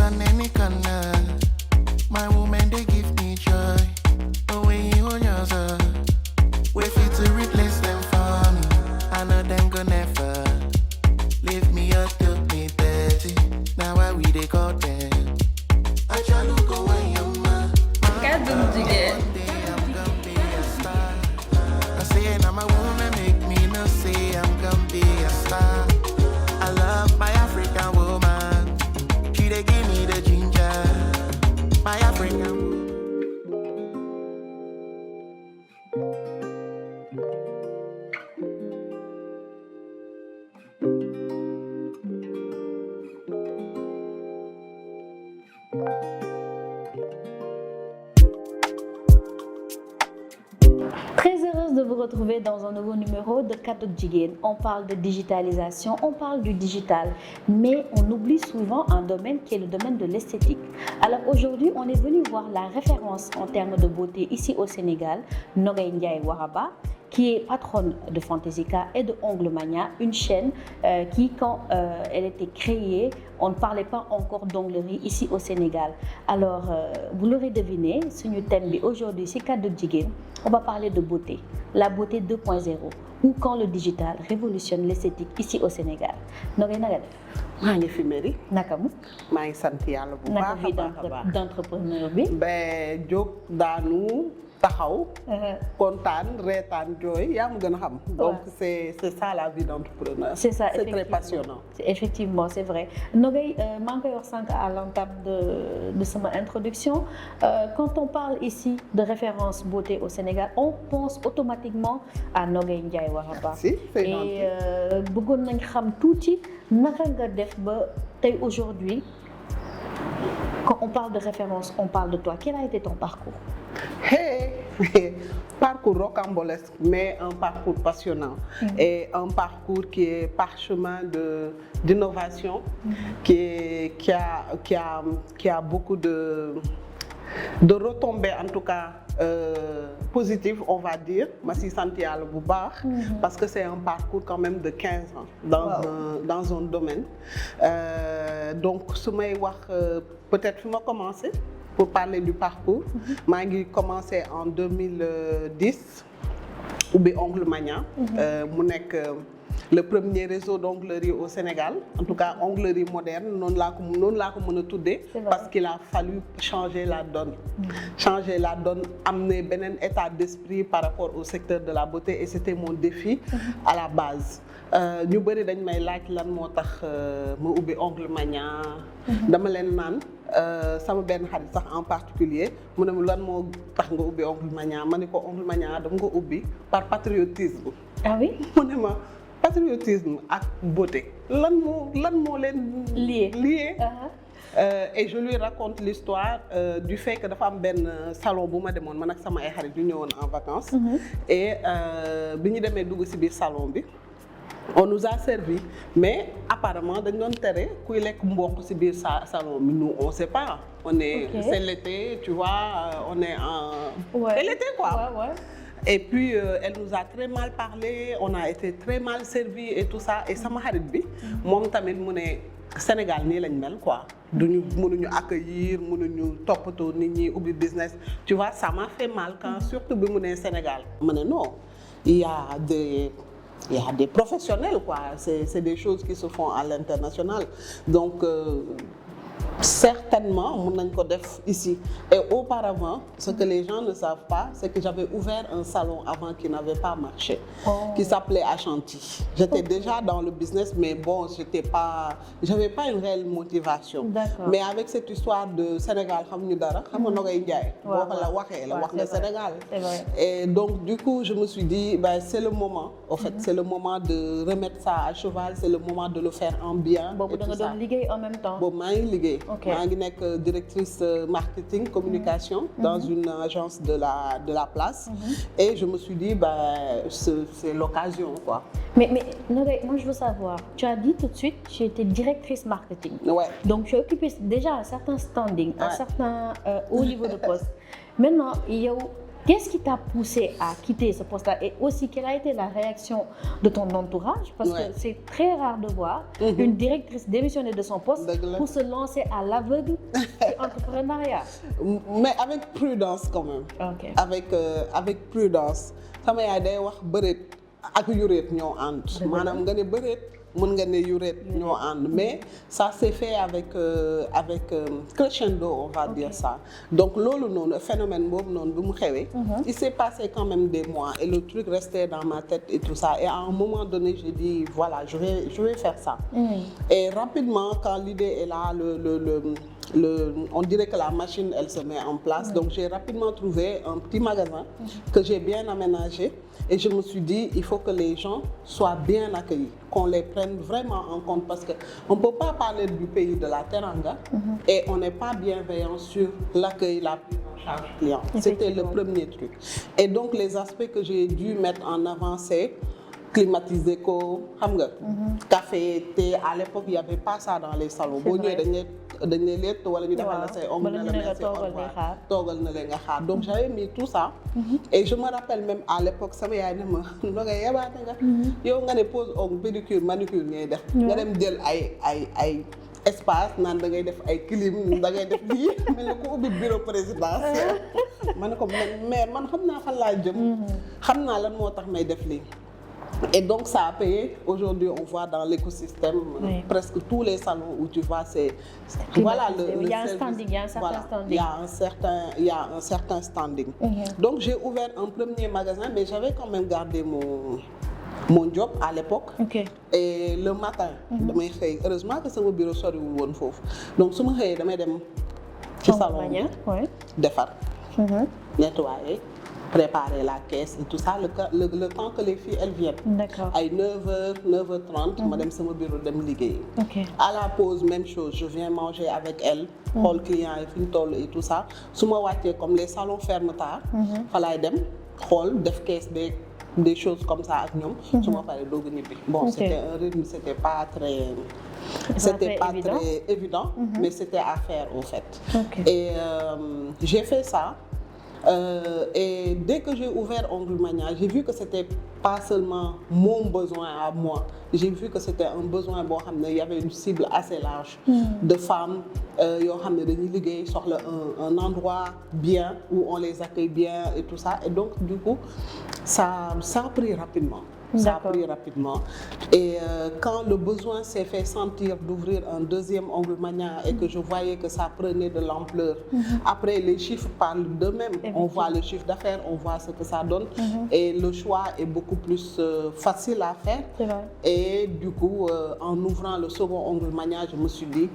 on any corner. My woman, they give me joy. The way you hold yourself. We fit to replace them for me. I know them go never leave me up to me dirty. Now why we they call them? I try to go away, your man. Kadung juga. I'm gonna be a star. I say now my woman make me no say I'm gonna be a star. I love my African woman. She they give me the ginger. My African woman. Très heureuse de vous retrouver dans un nouveau numéro de Kaddu Jigéen. On parle de digitalisation, on parle du digital, mais on oublie souvent un domaine qui est le domaine de l'esthétique. Alors aujourd'hui, on est venu voir la référence en termes de beauté ici au Sénégal, Nogay Ndiaye Waraba, qui est patronne de Fantaisica et de Ongle Mania, une chaîne qui, quand elle était créée, on ne parlait pas encore d'onglerie ici au Sénégal. Alors, vous l'aurez deviné, sur notre thème aujourd'hui, c'est Kaddu Jigéen, on va parler de beauté, la beauté 2.0, ou quand le digital révolutionne l'esthétique ici au Sénégal. Nogay naga def. maa ngi fi Merry. Naka mu. maa ngi sant yàlla bu baax a baax a baax. d'entrepreneur bi. ben jóg daanu taxaw. kontaan reetaan jooy yaa ma gën a xam. donc c'est ça la vie d'entrepreneur. C'est ça, c'est très passionnant. Effectivement, c'est vrai. Nogay, maa ngi koy wax sànq à l'entame de sama introduction, quand on parle ici de référence beauté au Sénégal, on pense automatiquement à Nogay Ndiaye Waraba. Si, c'est gentil. Et bëggoon nañ xam tuuti naka nga def ba tey aujourd'hui, quand on parle de référence, on parle de toi. Quel a été ton parcours? Parcours rocambolesque, mais un parcours passionnant et un parcours qui est parchemin d'innovation, qui a beaucoup de retombées, en tout cas positives, on va dire. Massi sant yàlla bu baax, parce que c'est un parcours quand même de 15 ans dans un domaine. Donc su may wax peut-être fi ma commencé pour parler du parcours. Maa ngi commencé en 2010 ubbi Ongle Mania. Mu nekk le premier réseau d'onglerie au Sénégal, en tout cas onglerie moderne, noonu laa ko mën a tuddee, parce qu'il a fallu changer la donne. Changer la donne, amener beneen état d'esprit par rapport au secteur de la beauté, et c'était mon défi à la base. Ñu bëri dañ may laaj lan moo tax ma ubbi Ongle Mania. Dama leen naan sama benn xarit sax en particulier mu ne ma lan moo tax nga ubbi Ongle Mania, ma ne ko Ongle Mania dama ko ubbi par patriotisme. Ah oui? Mu ne ma patriotisme ak beauté lan moo leen lié. Et je lui raconte l'histoire du fait que dafa am benn salon bu ma demoon man ak sama ay xarit ñu ñëwoon en vacances. Et bi ñu demee dugg ci biir salon bi, on nous a servi, mais apparemment dañ doon tere kuy lekk mboq ci biir salon bi. Nous on sait pas, c'est l'été, tu vois, on est c'est l'été quoi. Et puis elle nous a très mal parlé, on a été très mal servi et tout ça. Et sama xarit bi moom tamit mu ne Sénégal nii lañ mel quoi, mënuñu accueillir, mënuñu toppatoo nit ñi ubbi business. Tu vois, ça m'a fait mal quand surtout bi mu ne Sénégal. Ma ne non, il y a des professionnels quoi, c'est des choses qui se font à l'international. Donc certainement mën nañ ko def ici. Et auparavant, ce que les gens ne savent pas, c'est que j'avais ouvert un salon avant qui n'avait pas marché, qui s'appelait Ashanti. J'étais déjà dans le business, mais bon, j'avais pas une réelle motivation. Mais avec cette histoire de Sénégal, xam ñu dara, xam nga Nogay Ndiaye, boo ko la waxee la wax le Sénégal. Et donc du coup, je me suis dit, c'est le moment. En fait, c'est le moment de remettre ça à cheval, c'est le moment de le faire en bien. Boobu da nga doon liggéey en même temps. Boobu maa ngi liggéey. Maa ngi nekk directrice marketing communication dans une agence de la place. Et je me suis dit c'est l'occasion quoi. Mais Nogay, moi je veux savoir, tu as dit tout de suite tu étais directrice marketing. Ouais. Donc tu as occupé déjà un certain standing, un certain haut niveau de poste. Maintenant yow Qu'est-ce qui t'a poussé à quitter ce poste-là et aussi quelle a été la réaction de ton entourage? Parce que c'est très rare de voir une directrice démissionner de son poste pour se lancer à l'aveugle sur l'entrepreneuriat. Mais avec prudence quand même. Ok. Avec prudence. Sama yaay day wax bëreet ak yuréet ñoo ànd. maanaam nga ne bëreet mën nga ne yuréet ñoo ànd mais ça s'est fait avec crescendo on va dire ça. Donc loolu noonu phénomène boobu noonu bi mu xewee. Il s'est passé quand même des mois et le truc restait dans ma tête et tout ça et à un moment donné j'ai dit voilà je vais faire ça. Et rapidement quand l'idée est là on dirait que la machine elle se met en place. Donc j'ai rapidement trouvé un petit magasin que j'ai bien aménagé et je me suis dit il faut que les gens soient bien accueillis, qu'on les prenne vraiment en compte parce que on peut pas parler du pays de la Teranga et on n'est pas bienveillant sur l'accueil, la prise en charge client. C'était le premier truc. Et donc les aspects que j'ai dû mettre en avant c'est climatiser ko xam nga café thé à l'époque il y avait pas ça dans les salons boo ñëwee dañ lay lett wala ñu defal la say ongles na la merci au revoir toogal na leen nga xaar donc j'avais mis tout ça et je me rappelle même à l'époque sama yaay ne ma nga yabaate nga yow nga ne pose ongle pédicure manucure ngay def nga dem jël ay espace naan da ngay def ay clim da ngay def lii mel ni ko ubbi bureau présidentiel ma ne ko mais man xam naa fan laa jëm xam naa lan moo tax may def lii. Et donc ça a payé. Aujourd'hui, on voit dans l'écosystème presque tous les salons où tu vas, c'est voilà il y a un standing, il y a un certain standing. Il y a un certain standing. Donc j'ai ouvert un premier magasin, mais j'avais quand même gardé mon job à l'époque. Et le matin, damay xëy heureusement que sama bureau soriwul woon foofu. Donc su ma xëyee damay dem ci salon bi defar nettoyer. Préparer la caisse et tout ça le temps que les filles elles viennent. D'accord. Ay 9h 9h30 ma dem sama bureau dem liggéey. À la pause même chose je viens manger avec elle. xool client yi fi ñu toll et tout ça su ma wàccee comme les salons ferment tard. fa laay dem xool def caisse beeg des choses comme ça ak ñoom. su ma paree doog a ñibbi. Bon c'était un rythme c'était pas très évident. Mais c'était à faire au fait. Et j'ai fait ça. Et dès que j'ai ouvert Ongle Mania, j'ai vu que c'était pas seulement mon besoin à moi. J'ai vu que c'était un besoin boo xam ne il y avait une cible assez large de femmes yoo xam ne dañuy liggéey soxla un endroit bien où on les accueille bien et tout ça. Et donc du coup ça a pris rapidement. Ça a pris rapidement. Et quand le besoin s'est fait sentir d'ouvrir un deuxième Ongle Mania et que je voyais que ça prenait de l'ampleur, après les chiffres parlent d'eux-mêmes. On voit le chiffre d'affaires, on voit ce que ça donne. Et le choix est beaucoup plus facile à faire. C'est vrai. Et du coup, en ouvrant le second Ongle Mania, je me suis dit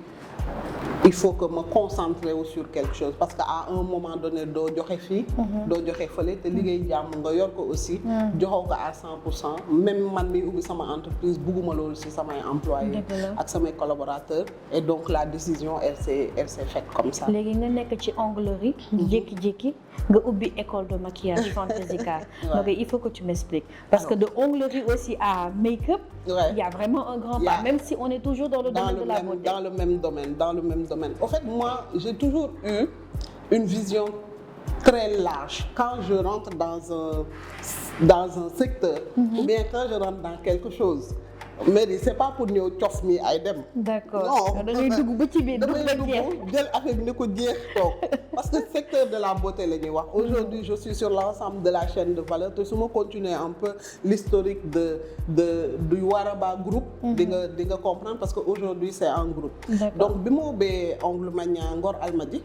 il faut que me concentrer sur quelque chose parce qu'à un moment donné doo joxe fii doo joxe fële te liggéey jàmm nga yor ko aussi joxoo ko à 100%. Même man mi ubbi sama entreprise bugguma loolu ci samay employés ak samay collaborateurs et donc la décision elle s'est faite comme ça. Léegi nga nekk ci onglerie jékki-jékki nga ubbi école de maquillage Fantaisica. Donc il faut que tu m'expliques parce que de onglerie aussi à make-up il y a vraiment un grand pas même si on est toujours dans le domaine de la beauté. Dans le même domaine. En fait, moi, j'ai toujours eu une vision très large. Quand je rentre dans un secteur, ou bien quand je rentre dans quelque chose, mais c'est pas pour ñëw cof mi ay dem. D'accord. Non, damay dugg ba ci biir damay dugg jël affaire bi ne ko jeex toog parce que secteur de la beauté la ñuy wax. Aujourd'hui, je suis sur l'ensemble de la chaîne de valeur te su ma continuer un peu l'historique du Waraba groupe. di nga comprendre parce que aujourd'hui c'est un groupe. Donc bi ma ubbee Ongle Mania Ngor Almadies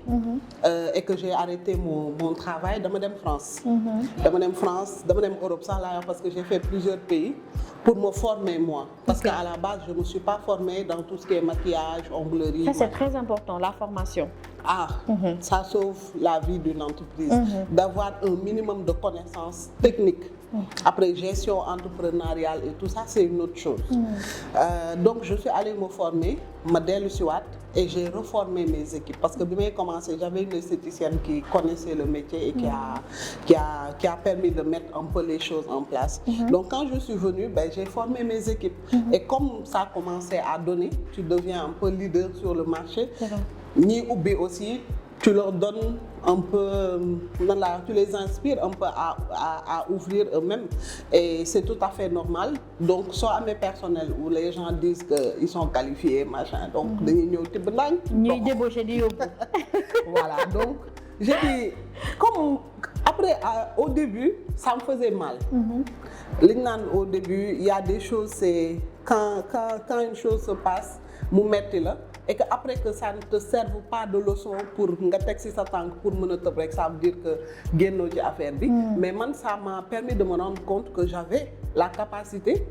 et que j'ai arrêté mon travail dama dem France. dama dem Europe sax laa parce que j'ai fait plusieurs pays pour me former moi. Parce qu'à la base, je ne me suis pas formée dans tout ce qui est maquillage, onglerie. Ça, c'est très important, la formation. Ça sauve la vie d'une entreprise. D'avoir un minimum de connaissances techniques. Après, gestion entrepreneuriale et tout ça, c'est une autre chose. Donc, je suis allée me former, ma dellu si waat et j'ai reformé mes équipes. Parce que quand j'ai commencé, j'avais une esthéticienne qui connaissait le métier et qui a permis de mettre un peu les choses en place. Donc, quand je suis venue, j'ai formé mes équipes. Et comme ça a commencé à donner, tu deviens un peu leader sur le marché. Ni ubbi aussi tu leur donnes un peu, tu les inspires un peu à ouvrir eux-mêmes et c'est tout à fait normal. Donc soit à mes personnels où les gens disent qu'ils sont qualifiés, machin, donc dañuy ñëw tibb ndànk. ñuy débaucher di yóbbu. Voilà, donc j'ai dit, comme après au début, ça me faisait mal. Li ñu naan au début, il y a des choses, c'est quand une chose se passe, mu metti la. Et que après que ça ne te serve pas de leçon pour nga teg ci sa tànk pour mën a tëb rek, ça veut dire que génnoo ci affaire bi. Mais man, ça m'a permis de me rendre compte que j'avais la capacité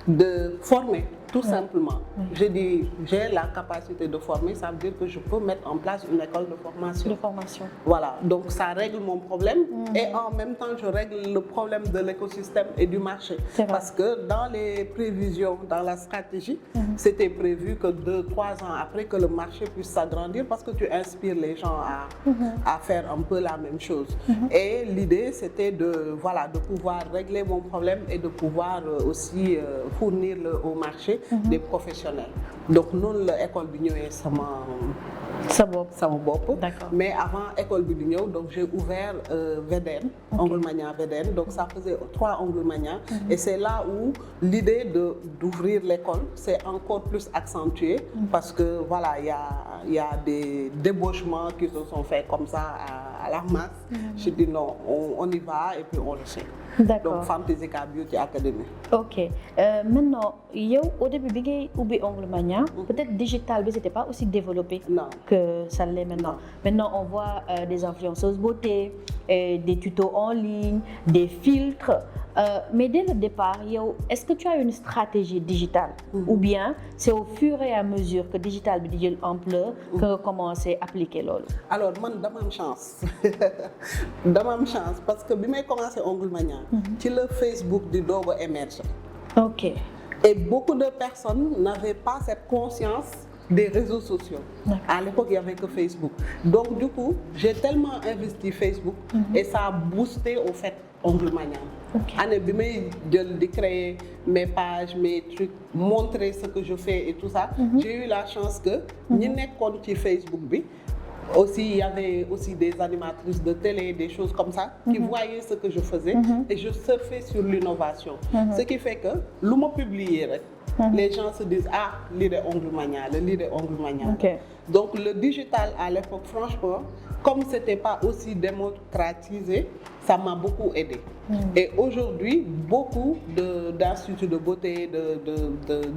de former, tout simplement. J'ai dit, j'ai la capacité de former, ça veut dire que je peux mettre en place une école de formation. De formation. Voilà, donc ça règle mon problème et en même temps je règle le problème de l'écosystème et du marché. Parce que dans les prévisions, dans la stratégie, c'était prévu que 2-3 ans après que le marché puisse s'agrandir parce que tu inspires les gens à faire un peu la même chose. Et l'idée c'était de pouvoir régler mon problème et de pouvoir aussi fournir au marché des professionnels. Donc noonu la école bi ñëwee sama bopp. D'accord. Mais avant école bi di ñëw, donc j'ai ouvert VDN, Ongle Magnan VDN, donc ça faisait 3 Ongle Magnan et c'est là où l'idée d'ouvrir l'école s'est encore plus accentuée parce que voilà, il y a des débauchements qui se sont faits comme ça à la masse. Je dis non, on y va et puis on le fait. D'accord. Donc Fantasika Beauty Academy. Ok. Maintenant, yow au début bi ngay ubbi Ongle Magnan, peut-être digital bi c'était pas aussi développé que ça l'est maintenant. Non. Maintenant, on voit des influenceuses beauté, des tutos en ligne, des filtres. Mais dès le départ, yow, est-ce que tu as une stratégie digitale ou bien c'est au fur et à mesure que digital bi di jël ampleur que nga commencé à appliquer loolu? Alors man dama am chance parce que bi may commencé Ongle Magnan ci le Facebook di doog a émerger. Ok. Et beaucoup de personnes n'avaient pas cette conscience des réseaux sociaux. À l'époque, il n'y avait que Facebook. Donc du coup, j'ai tellement investi Facebook et ça a boosté au fait Ongle Magnan. Année bi may jël di créer mes pages, mes trucs, montrer ce que je fais et tout ça, j'ai eu la chance que ñi nekkoon ci Facebook bi aussi, il y avait aussi des animatrices de télé, des choses comme ça, qui voyaient ce que je faisais et je surfais sur l'innovation. Ce qui fait que, lu ma publier rek, les gens se disent ah lii de Ongle Magnan la, lii de Ongle Magnan. Okay. Donc le digital à l'époque, franchement, comme c'était pas aussi démocratisé, ça m'a beaucoup aidé. Et aujourd'hui, beaucoup d'instituts de beauté,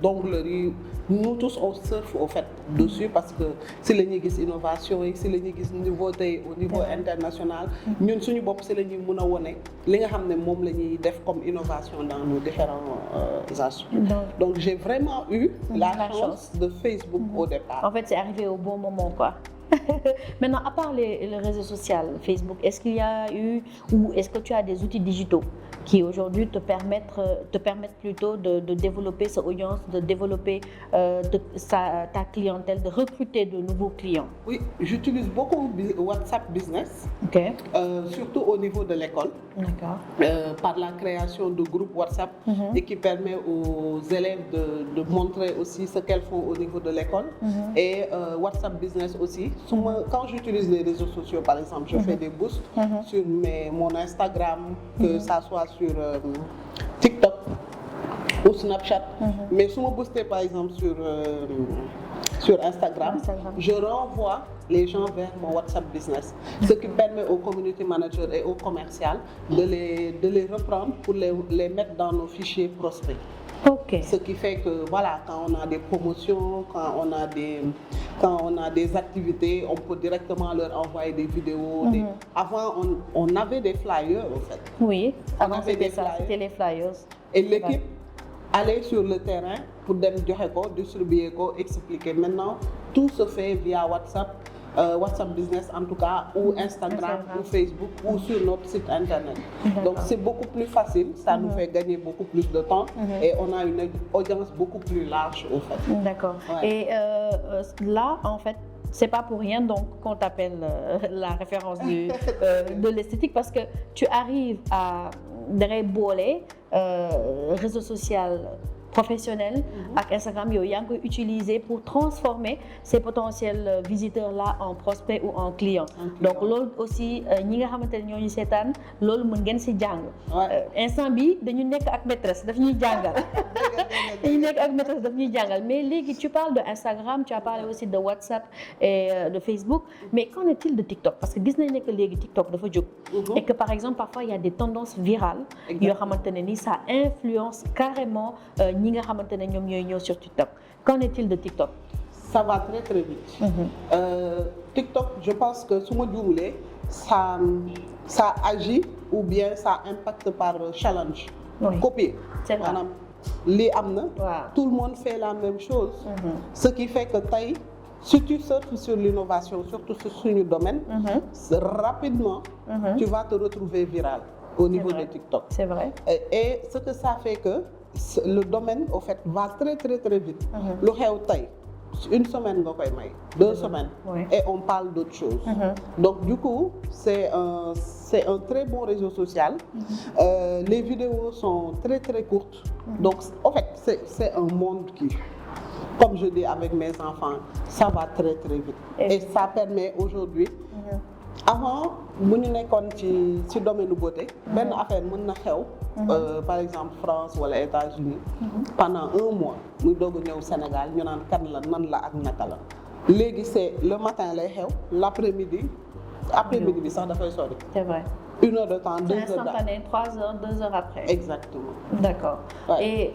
d'onglerie, nous tous on surfe au fait dessus parce que si la ñuy gis innovation yi, si la ñuy gis nouveauté au niveau international, ñun suñu bopp si la ñuy mën a wone li nga xam ne moom la ñuy def comme innovation dans nos différents instituts. Donc j'ai vraiment eu la chance de Facebook au départ. En fait, c'est arrivé au bon moment, quoi. Maintenant, à part les réseaux sociaux, Facebook, est-ce qu'il y a eu ou est-ce que tu as des outils digitaux qui aujourd'hui te permettent plutôt de développer cette audience, de développer ta clientèle, de recruter de nouveaux clients? Oui, j'utilise beaucoup WhatsApp Business, surtout au niveau de l'école. D'accord. Par la création de groupes WhatsApp et qui permet aux élèves de montrer aussi ce qu'elles font au niveau de l'école. Et WhatsApp Business aussi. Quand j'utilise les réseaux sociaux, par exemple, je fais des boosts sur mon Instagram, que ça soit sur TikTok ou Snapchat. Mais si je booste par exemple sur Instagram, je renvoie les gens vers mon WhatsApp Business, ce qui permet aux community managers et aux commerciaux de les reprendre pour les mettre dans nos fichiers prospects. Okay. Ce qui fait que voilà, quand on a des promotions, quand on a des activités, on peut directement leur envoyer des vidéos. Avant, on avait des flyers en fait. Oui, avant c'était ça, c'était les flyers. Et l'équipe allait sur le terrain pour distribuer, expliquer. Maintenant, tout se fait via WhatsApp. WhatsApp Business en tout cas, ou Instagram, ou Facebook, ou sur notre site internet. Donc c'est beaucoup plus facile, ça nous fait gagner beaucoup plus de temps et on a une audience beaucoup plus large au fait. D'accord. Ouais. Et là, en fait, c'est pas pour rien donc qu'on t'appelle la référence de l'esthétique parce que tu arrives à boole réseau social professionnel ak Instagram yow yaa ngi koy utiliser pour transformer ces potentiels visiteurs là en prospects ou en clients. Donc loolu aussi ñi nga xamante ne ñoo ñu seetaan loolu mën ngeen ci jàng. Instant bi dañu nekk ak maîtresse daf ñuy jàngal. dañu nekk ak maîtresse daf ñuy jàngal mais léegi tu parles de Instagram, tu as parlé aussi de WhatsApp et de Facebook, mais qu'en est-il de TikTok? Parce que gis nañ ne que léegi TikTok dafa jóg. Et que par exemple parfois il y a des tendances virales. yoo xamante ne ni ça influence carrément ñi nga xamante ne ñoom ñooy ñëw sur TikTok. Qu'en est-il de TikTok? Ça va très très vite. TikTok, je pense que su ma juumlee ça agit ou bien ça impacte par challenge. Copier. C'est vrai. Maanaam lii am na. Tout le monde fait la même chose. Ce qui fait que tey si tu surfes sur l'innovation, surtout sur suñu domaine, rapidement tu vas te retrouver viral au niveau de TikTok. C'est vrai. Et ce que ça fait que le domaine au fait va très très très vite. Lu xew tey une semaine nga koy may, 2 semaines, et on parle d'autre chose. Donc du coup c'est un très bon réseau social. Les vidéos sont très très courtes. Donc en fait c'est un monde qui, comme je dis avec mes enfants, ça va très très vite. Et ça permet aujourd'hui, avant bu ñu nekkoon ci domaine beauté, benn affaire mën na xew. Par exemple France wala États-Unis, pendant 1 mois muy doog a ñëw Sénégal ñu naan kan la nan la ak naka la. Léegi c'est le matin lay xew, l'après-midi bi sax dafay sori. C'est vrai. 1 heure de temps, 2 heures. C'est instantané, 3 heures, 2 heures après. Exactement. D'accord. Et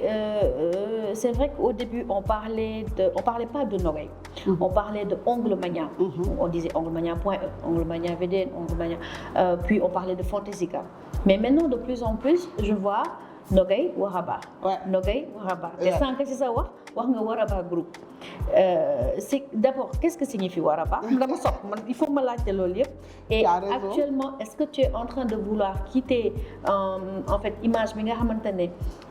c'est vrai qu'au début on parlait pas de Nogaye. On parlait de Onglemania. On disait Onglemania.e, Onglemania VDN, Onglemania. Puis on parlait de Fantaisica. Mais maintenant de plus en plus je vois Nogaye Waraba. Nogaye Waraba. Et sans que c'est ça wax nga Waraba groupe. C'est d'abord qu'est-ce que signifie Waraba? Il faut me laajte loolu yëpp. Et actuellement est-ce que tu es en train de vouloir quitter en fait image bi nga xamante ne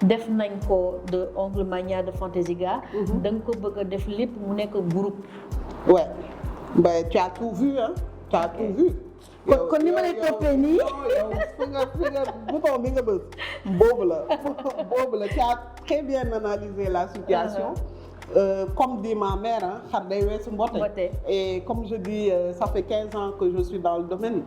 def nañ ko de Onglemania, de Fantaisica, da nga ko bëgg a def lépp mu nekk groupe? Ouais. Ben tu as tout vu hein. Tu as tout vu. kon ni ma lay toppee nii. fi nga bouton bi nga bës boobu la tu as très bien analysé la situation. Comme dit ma mère, xar day weesu mbote. Et comme je dis, ça fait 15 ans que je suis dans le domaine.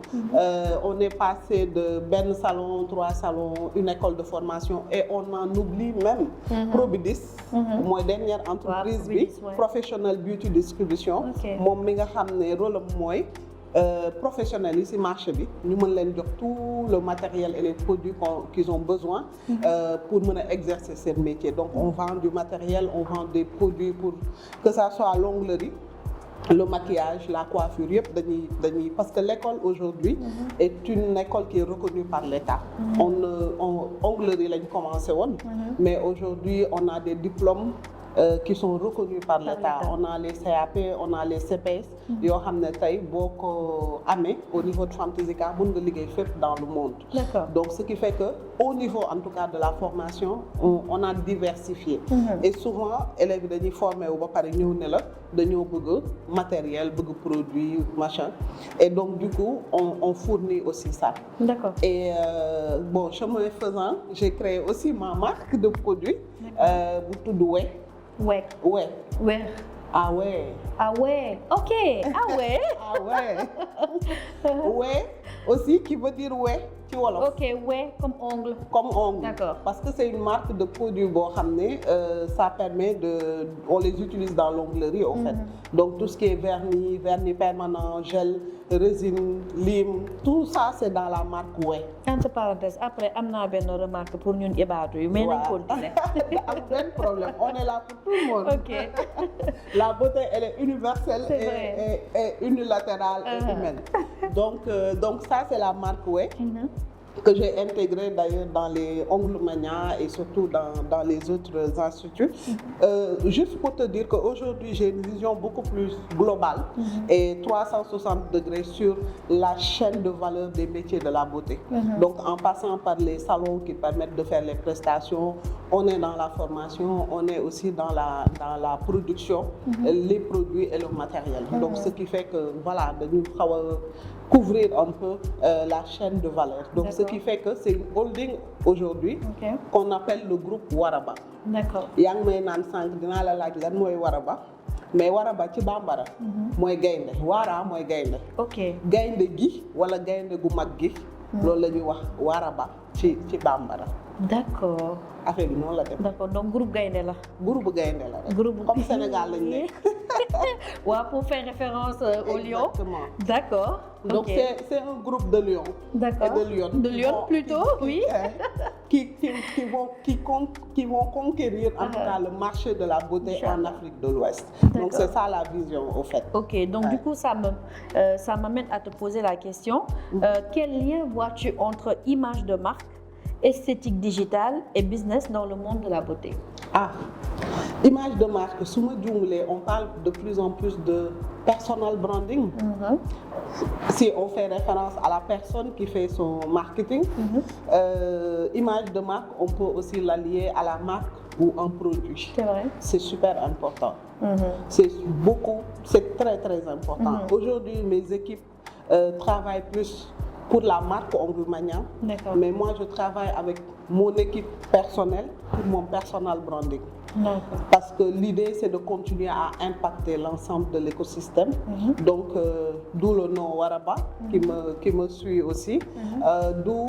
On est passé de benn salon, 3 salons, une école de formation et on en oublie même. Probidis, mooy dernière entreprise bi, Professional Beauty Distribution. Moom mi nga xam ne rôle am mooy professionnels yi ci marché bi ñu mën leen jox tout le matériel et les produits qu'ils ont besoin pour mën a exercer seen métier. Donc on vend du matériel, on vend des produits pour que ça soit l'onglerie, le maquillage, la coiffure yëpp dañuy parce que l'école aujourd'hui est une école qui est reconnue par l'État. Onglerie lañ commencé woon, mais aujourd'hui on a des diplômes qui sont reconnus par l'État. On a les CAP, on a les CPS yoo xam ne tey boo ko amee au niveau de Fantaisica mën nga liggéey fépp dans le monde. D'accord. Donc ce qui fait que au niveau en tout cas de la formation on a diversifié. Et souvent élèves yi dañuy formé wu ba pare ñëw ne la dañoo bëgg matériel bëgg produit machin et donc du coup on fournit aussi ça. D'accord. Et bon chemin faisant j'ai créé aussi ma marque de produits bu tudd Ouais. Ah ouais. Ok. Ah ouais. Ouais aussi qui veut dire ouais ci wolof. Ok, ouais comme ongle. Comme ongle. D'accord. Parce que c'est une marque de produits boo xam ne ça permet on les utilise dans l'onglerie en fait. Donc tout ce qui est vernis permanent, gel, résine, lime, tout ça c'est dans la marque ouais. Entre parenthèses après am naa benn remarque pour ñun ibaadu yi mais nañ continuer. Am benn problème, on est là pour tout le monde. Ok. La beauté elle est universelle et unilatérale et humaine. Donc ça c'est la marque ouais. Que j'ai intégré d'ailleurs dans les Onglemania et surtout dans les autres instituts. Juste pour te dire qu'aujourd'hui j'ai une vision beaucoup plus globale et 360 degrés sur la chaîne de valeur des métiers de la beauté. Donc en passant par les salons qui permettent de faire les prestations, on est dans la formation, on est aussi dans la production, les produits et le matériel. Donc ce qui fait que voilà dañu xaw a couvrir un peu la chaîne de valeur. Donc ce qui fait que c'est une holding aujourd'hui qu'on appelle le groupe Waraba. D'accord. yaa ngi may naan sànq dinaa la laaj lan mooy Waraba mais Waraba ci bambara. mooy gaynde Wara mooy gaynde. ok gaynde gi wala gaynde gu mag gi. loolu la ñuy wax Waraba ci bambara. d'accord. affaire bi noonu la dem. d'accord donc groupe gaynde la. groupe gaynde la rek. groupe comme Sénégal lañ nekk. waaw pour faire référence au lion. Exactement. D'accord. Donc c'est un groupe de lions. D'accord. Et de lionnes. De lionnes plutôt, oui. Qui vont conquérir en tout cas le marché de la beauté en Afrique de l'Ouest. Donc c'est ça la vision au fait. Ok, donc du coup ça m'amène à te poser la question. Quel lien vois-tu entre image de marque, esthétique digitale et business dans le monde de la beauté? Ah, image de marque, sous ma djunglé, on parle de plus en plus de personal branding. Si on fait référence à la personne qui fait son marketing, image de marque, on peut aussi l'allier à la marque ou un produit. C'est vrai. C'est super important. C'est très très important. Aujourd'hui, mes équipes travaillent plus pour la marque Onguemagnan, mais moi je travaille avec mon équipe personnelle pour mon personal branding. Parce que l'idée c'est de continuer à impacter l'ensemble de l'écosystème. Donc d'où le nom Waraba qui me suit aussi, d'où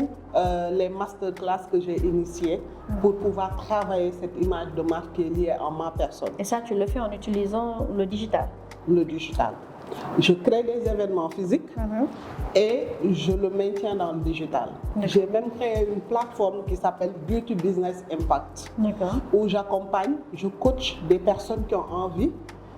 les masterclass que j'ai initiés pour pouvoir travailler cette image de marque qui est liée à ma personne. Et ça tu le fais en utilisant le digital? Le digital. Je crée des événements physiques et je le maintiens dans le digital. J'ai même créé une plateforme qui s'appelle Beauty Business Impact, où j'accompagne, je coach des personnes qui ont envie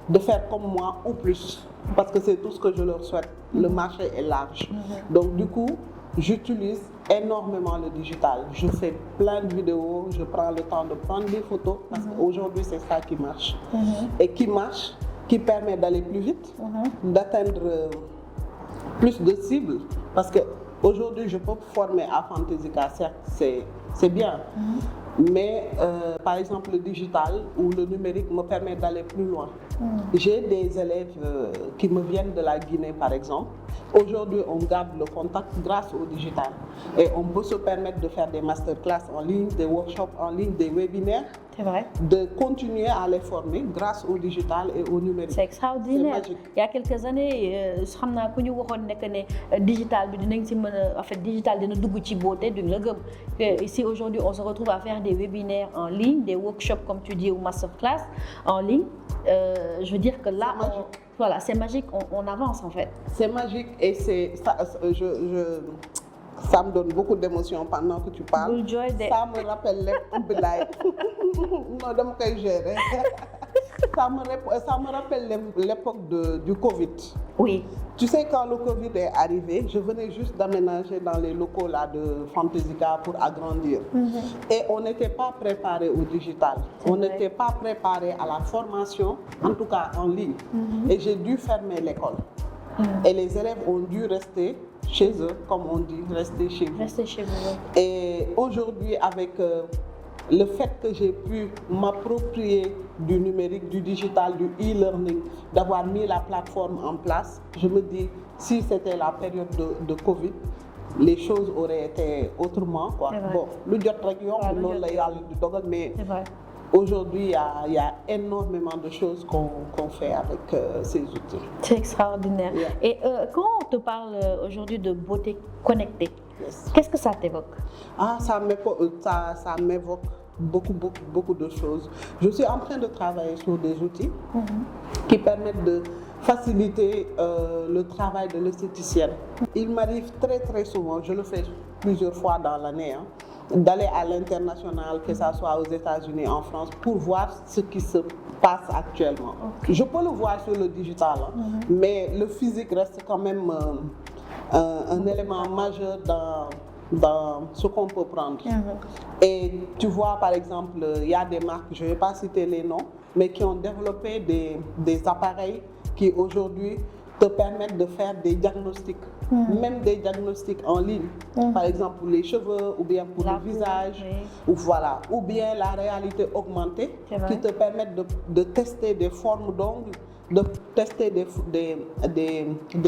de faire comme moi ou plus, parce que c'est tout ce que je leur souhaite. Le marché est large. Donc du coup, j'utilise énormément le digital. Je fais plein de vidéos, je prends le temps de prendre des photos, parce qu'aujourd'hui c'est ça qui marche. Et qui permet d'aller plus vite, d'atteindre plus de cibles. Parce qu'aujourd'hui, je peux former à Fantaisica, certes, c'est bien. Mais par exemple, le digital ou le numérique me permet d'aller plus loin. J'ai des élèves qui me viennent de la Guinée, par exemple. Aujourd'hui, on garde le contact grâce au digital. Et on peut se permettre de faire des masterclass en ligne, des workshops en ligne, des webinaires. C'est vrai. De continuer à les former grâce au digital et au numérique. C'est extraordinaire. C'est magique. Il y a quelques années, je sais que nous avons digital, en fait, digital de notre beauté, ici aujourd'hui, on se retrouve à faire des webinaires en ligne, des workshops comme tu dis ou masterclass en ligne. Je veux dire que là, voilà, c'est magique, on avance en fait. C'est magique et c'est ça, ça me donne beaucoup d'émotions pendant que tu parles. Ça me rappelle ça me rappelle l'époque du Covid. Oui. Tu sais, quand le Covid est arrivé, je venais juste d'aménager dans les locaux là de Fantaisica pour agrandir. Et on n'était pas préparé au digital. On n'était pas préparé à la formation, en tout cas en ligne. Et j'ai dû fermer l'école. Et les élèves ont dû rester chez eux, comme on dit, rester chez vous. Rester chez vous. Et aujourd'hui, avec le fait que j'ai pu m'approprier du numérique, du digital, du e-learning, d'avoir mis la plateforme en place, je me dis, si c'était la période de Covid, les choses auraient été autrement. Quoi. Bon, mais aujourd'hui, il y a énormément de choses qu'on fait avec ces outils. C'est extraordinaire. Et quand on te parle aujourd'hui de beauté connectée, qu'est-ce que ça t'évoque? Ah, ça m'évoque beaucoup de choses. Je suis en train de travailler sur des outils qui permettent de faciliter le travail de l'esthéticienne. Il m'arrive très très souvent, je le fais plusieurs fois dans l'année, d'aller à l'international, que ce soit aux États-Unis, en France, pour voir ce qui se passe actuellement. Je peux le voir sur le digital, mais le physique reste quand même un élément majeur dans ce qu'on peut prendre. Et tu vois, par exemple, il y a des marques, je ne vais pas citer les noms, mais qui ont développé des appareils qui aujourd'hui te permettent de faire des diagnostics, même des diagnostics en ligne, par exemple pour les cheveux ou bien pour le visage, ou voilà, ou bien la réalité augmentée qui te permettent de tester des formes d'ongles, de tester des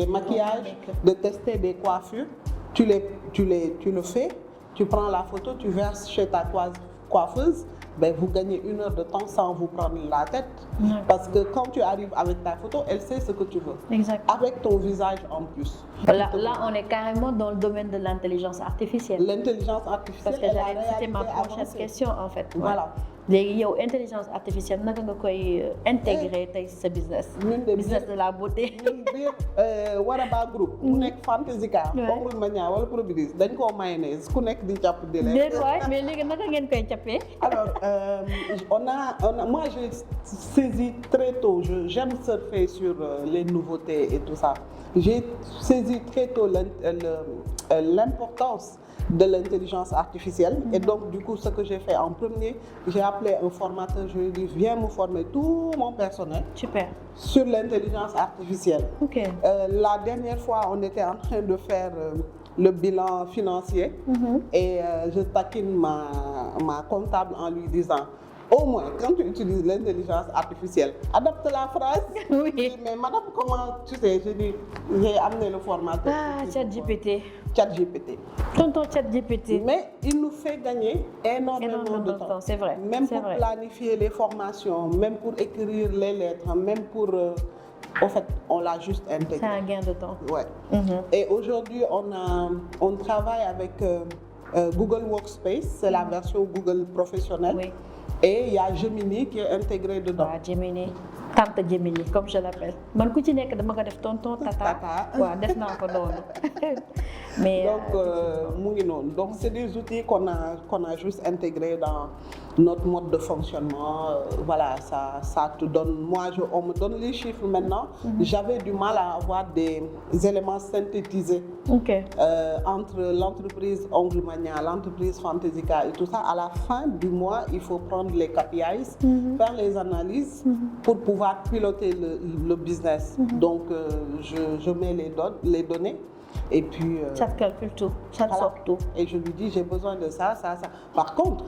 maquillages, de tester des coiffures. Tu le fais, tu prends la photo, tu verses chez ta coiffeuse. Ben, vous gagnez 1 heure de temps sans vous prendre la tête. Parce que quand tu arrives avec ta photo, elle sait ce que tu veux. Exact. Avec ton visage en plus. Là, on est carrément dans le domaine de l'intelligence artificielle. L'intelligence artificielle. Parce que c'était ma prochaine question en fait. Voilà. léegi yow intelligence artificielle naka nga koy intégrer tey sa business. business de la beauté. ñun biir Waraba groupe. mu nekk Fantasika. Ongle Mania wala Probidis dañ koo mayonnaise ku nekk di jàpp di leen. déet waay mais léegi naka ngeen koy jàppee. Alors moi j'ai saisi très tôt, j'aime surfer sur les nouveautés et tout ça. J'ai saisi très tôt l'importance de l'intelligence artificielle. Et donc, du coup, ce que j'ai fait en premier, j'ai appelé un formateur, je lui ai dit, viens me former tout mon personnel. Super. Sur l'intelligence artificielle. Ok. La dernière fois, on était en train de faire le bilan financier et je taquine ma comptable en lui disant, au moins, quand tu utilises l'intelligence artificielle, adapte la phrase. Oui. Mais madame, comment tu sais, j'ai amené le formateur. Ah, ChatGPT. ChatGPT. Tonton ChatGPT. Mais il nous fait gagner énormément de temps. C'est vrai. Même pour planifier les formations, même pour écrire les lettres, même pour... en fait, on l'a juste intégré. C'est un gain de temps. Ouais. Et aujourd'hui, on travaille avec Google Workspace, c'est la version Google professionnelle. Oui. Et il y a Gemini qui est intégré dedans. Ouais, Gemini. Tante Gemini, comme je l'appelle. Man ku ci nekk dama ko def tonton tata. Waaw, def naa ko noonu. Mais donc mu ngi noonu. Donc c'est des outils qu'on a juste intégrés dans notre mode de fonctionnement. Voilà, ça te donne. Moi, on me donne les chiffres maintenant. J'avais du mal à avoir des éléments synthétisés entre l'entreprise Ongle Mania, l'entreprise Fantasika et tout ça. À la fin du mois, il faut prendre les KPIs, faire les analyses pour pouvoir piloter le business. Donc, je mets les données. Et puis... ça te calcule tout, ça te sort tout. Et je lui dis, j'ai besoin de ça, ça, ça. Par contre,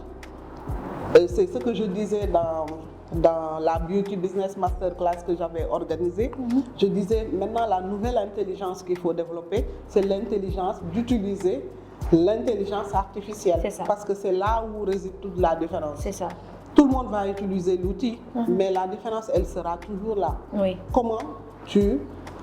c'est ce que je disais dans la Beauty Business Masterclass que j'avais organisée. Je disais, maintenant, la nouvelle intelligence qu'il faut développer, c'est l'intelligence d'utiliser l'intelligence artificielle. C'est ça. Parce que c'est là où réside toute la différence. C'est ça. Tout le monde va utiliser l'outil, mais la différence, elle sera toujours là. Oui.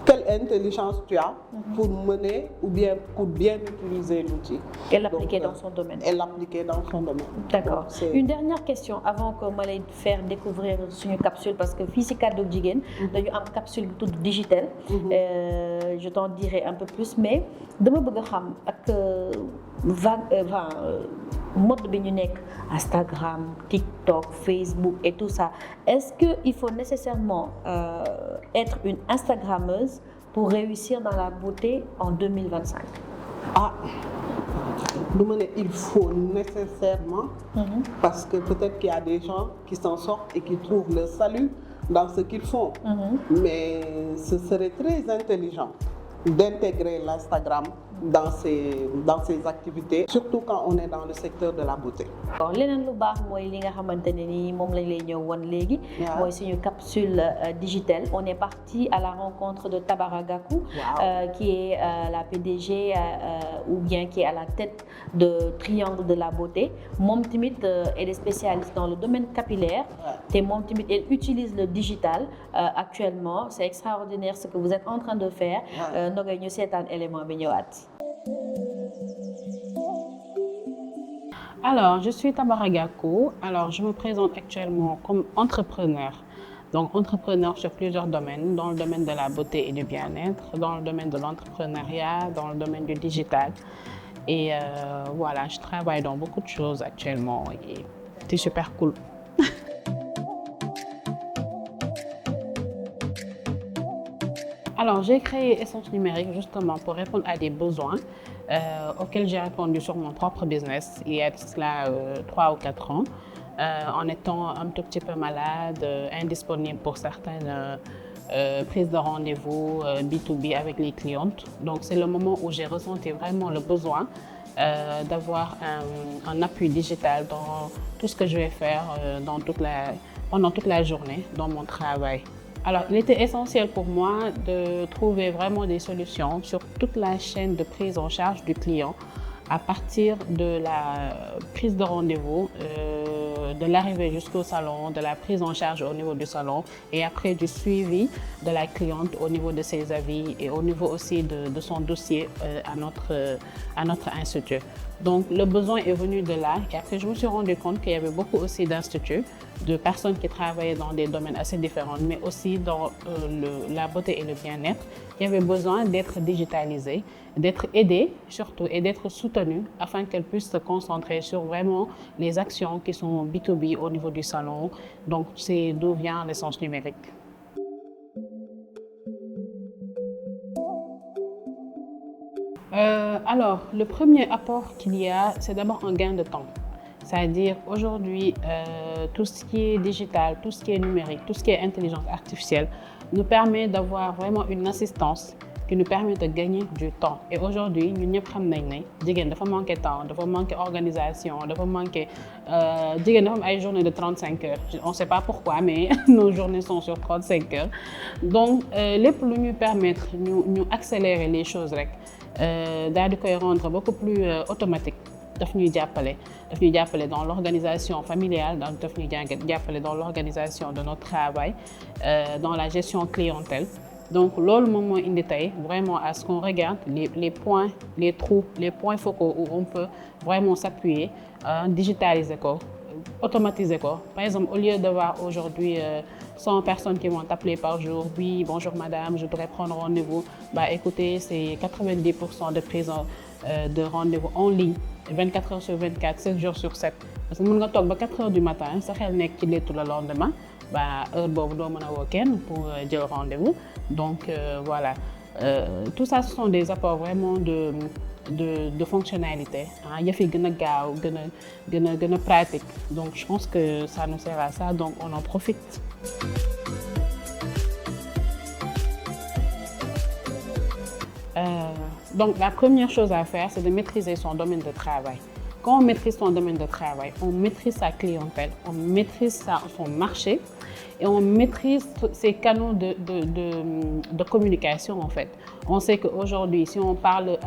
Quelle intelligence tu as pour mener ou bien pour bien utiliser l'outil. Et l'appliquer dans son domaine. Et l'appliquer dans son domaine. D'accord. Une dernière question avant que je vais faire découvrir une capsule parce que fii ci Kaddu Jigéen dañu am capsule toute digitale. Je t'en dirai un peu plus mais dama bëgg xam ak mode bi ñu nekk Instagram, TikTok, Facebook et tout ça. Est-ce qu'il faut nécessairement être une Instagrammeuse pour réussir dans la beauté en 2025? Ah, il faut nécessairement parce que peut-être qu'il y a des gens qui s'en sortent et qui trouvent le salut dans ce qu'ils font. Mais ce serait très intelligent d'intégrer l'Instagram dans ses activités, surtout quand on est dans le secteur de la beauté. Bon, leneen lu baax mooy li nga xamante ne ni moom lañ lay ñëw wan léegi. mooy suñu capsule digitale. On est parti à la rencontre de Tabara Gakou, qui est la PDG ou bien qui est à la tête de Triangle de la beauté. Moom tamit elle est spécialiste dans le domaine capillaire. Et moom tamit elle utilise le digital actuellement. C'est extraordinaire ce que vous êtes en train de faire. Nogay ñu seetaan élément bi ñëwaat. Alors, je suis Tabara Gakou. Alors, je me présente actuellement comme entrepreneur. Donc, entrepreneur sur plusieurs domaines, dans le domaine de la beauté et du bien-être, dans le domaine de l'entrepreneuriat, dans le domaine du digital. Et voilà, je travaille dans beaucoup de choses actuellement et c'est super cool. Alors, j'ai créé Essence Numérique justement pour répondre à des besoins auxquels j'ai répondu sur mon propre business il y a cela 3 ou 4 ans, en étant un tout petit peu malade, indisponible pour certaines prise de rendez-vous B2B avec les clientes. Donc c'est le moment où j'ai ressenti vraiment le besoin d'avoir un appui digital dans tout ce que je vais faire pendant toute la journée dans mon travail. Alors, il était essentiel pour moi de trouver vraiment des solutions sur toute la chaîne de prise en charge du client, à partir de la prise de rendez-vous, de l'arrivée jusqu'au salon, de la prise en charge au niveau du salon et après du suivi de la cliente au niveau de ses avis et au niveau aussi de son dossier à notre institut. Donc le besoin est venu de là et après je me suis rendu compte qu'il y avait beaucoup aussi d'instituts, de personnes qui travaillaient dans des domaines assez différents, mais aussi dans la beauté et le bien-être, qui avaient besoin d'être digitalisées, d'être aidées surtout et d'être soutenues afin qu'elles puissent se concentrer sur vraiment les actions qui sont B2B au niveau du salon. Donc c'est d'où vient l'essence numérique. Alors, le premier apport qu'il y a, c'est d'abord un gain de temps. C'est-à-dire, aujourd'hui, tout ce qui est digital, tout ce qui est numérique, tout ce qui est intelligence artificielle nous permet d'avoir vraiment une assistance qui nous permet de gagner du temps. Et aujourd'hui, nous ñëpp xam nañ ne jigéen dafa manquer temps, dafa manquer organisation, dafa manquer jigéen dafa am ay journées de 35 heures. On ne sait pas pourquoi, mais nos journées sont sur 35 heures. Donc, lépp lu ñu permettre ñu accélérer les choses rek. Daal di koy rendre beaucoup plus automatique daf ñuy jàppale dans l'organisation familiale, daf ñuy jàppale dans l'organisation de notre travail, dans la gestion clientèle. Donc loolu moom moo indi tey vraiment à ce qu'on regarde les points, les trous, les points focaux où on peut vraiment s'appuyer, digitaliser ko, automatiser ko. Par exemple, au lieu d'avoir aujourd'hui 100 personnes qui vont t'appeler par jour, oui, bonjour madame, je voudrais prendre rendez-vous. Bah écoutez, c'est 90% de prise de rendez-vous en ligne, 24 heures sur 24, 7 jours sur 7. Parce que mën nga toog ba 4 heures du matin, sa xel nekk ci léttu le lendemain, bah heure boobu doo mën a woo kenn pour jël rendez-vous. Donc voilà, tout ça ce sont des apports vraiment de fonctionnalité. Yëf yi gën a gaaw, gën a pratique. Donc je pense que ça nous sert à ça, donc on en profite. Donc la première chose à faire, c'est de maîtriser son domaine de travail. Quand on maîtrise son domaine de travail, on maîtrise sa clientèle, on maîtrise son marché et on maîtrise ses canaux de communication en fait. On sait qu'aujourd'hui, si on parle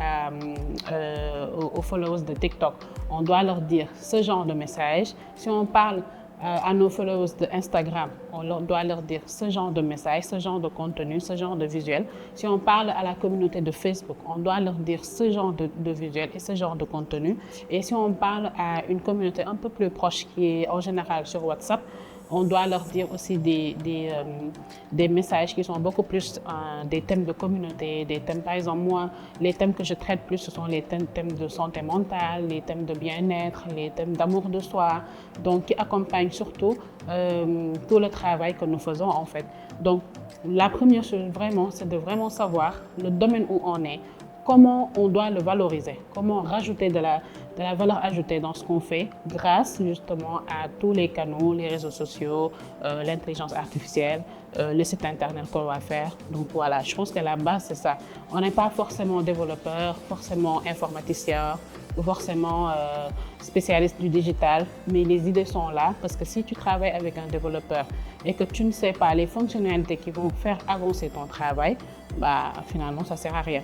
aux followers de TikTok, on doit leur dire ce genre de message. Si on parle à nos followers de Instagram, on doit leur dire ce genre de message, ce genre de contenu, ce genre de visuel. Si on parle à la communauté de Facebook, on doit leur dire ce genre de visuel et ce genre de contenu. Et si on parle à une communauté un peu plus proche qui est en général sur WhatsApp, on doit leur dire aussi des messages qui sont beaucoup plus des thèmes de communauté, des thèmes, par exemple, moi, les thèmes que je traite plus, ce sont les thèmes de santé mentale, les thèmes de bien-être, les thèmes d'amour de soi, donc qui accompagnent surtout tout le travail que nous faisons en fait. Donc, la première chose vraiment, c'est de vraiment savoir le domaine où on est, comment on doit le valoriser, comment rajouter de la valeur ajoutée dans ce qu'on fait grâce justement à tous les canaux, les réseaux sociaux, l'intelligence artificielle, le site internet qu'on va faire. Donc voilà, je pense que la base c'est ça. On n'est pas forcément développeur, forcément informaticien, ou forcément spécialiste du digital, mais les idées sont là parce que si tu travailles avec un développeur et que tu ne sais pas les fonctionnalités qui vont faire avancer ton travail, bah finalement ça sert à rien.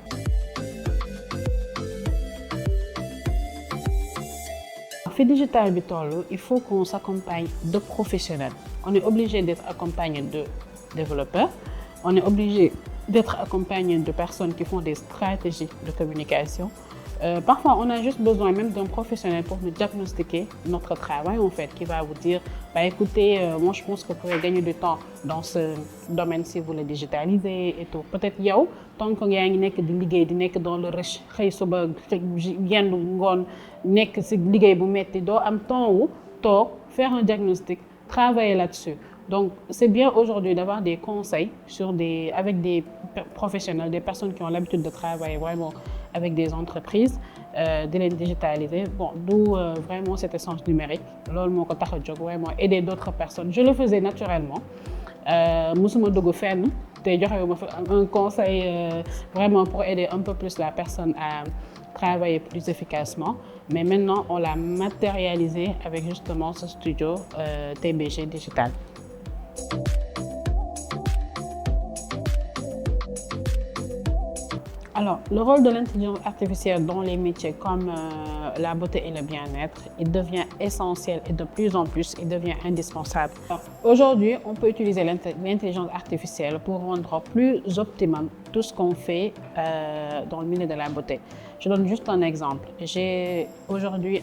Fi digital bi toll, il faut qu'on s'accompagne de professionnels. On est obligé d'être accompagné de développeurs, on est obligé d'être accompagné de personnes qui font des stratégies de communication. Parfois, on a juste besoin même d'un professionnel pour nous diagnostiquer notre travail, en fait, qui va vous dire, bah, écoutez, moi je pense que vous pouvez gagner du temps dans ce domaine si vous le digitalisez et tout. Peut-être yow, tant que yaa ngi nekk di liggéey di nekk dans le rush, xëy suba yendu ngoon nekk si liggéey bu metti doo am temps wu toog faire un diagnostic, travailler là-dessus. Donc, c'est bien aujourd'hui d'avoir des conseils avec des professionnels, des personnes qui ont l'habitude de travailler vraiment avec des entreprises, de les digitaliser. Bon, d'où vraiment cette essence numérique. Loolu moo ko tax a jóg vraiment aider d'autres personnes. Je le faisais naturellement. Musuma dugg fenn un conseil vraiment pour aider un peu plus la personne à travailler plus efficacement. Mais maintenant, on l'a matérialisé avec justement ce studio TBG Digital. Alors, le rôle de l'intelligence artificielle dans les métiers comme la beauté et le bien-être, il devient essentiel et de plus en plus, il devient indispensable. Aujourd'hui, on peut utiliser l'intelligence artificielle pour rendre plus optimum tout ce qu'on fait dans le milieu de la beauté. Je donne juste un exemple. J'ai aujourd'hui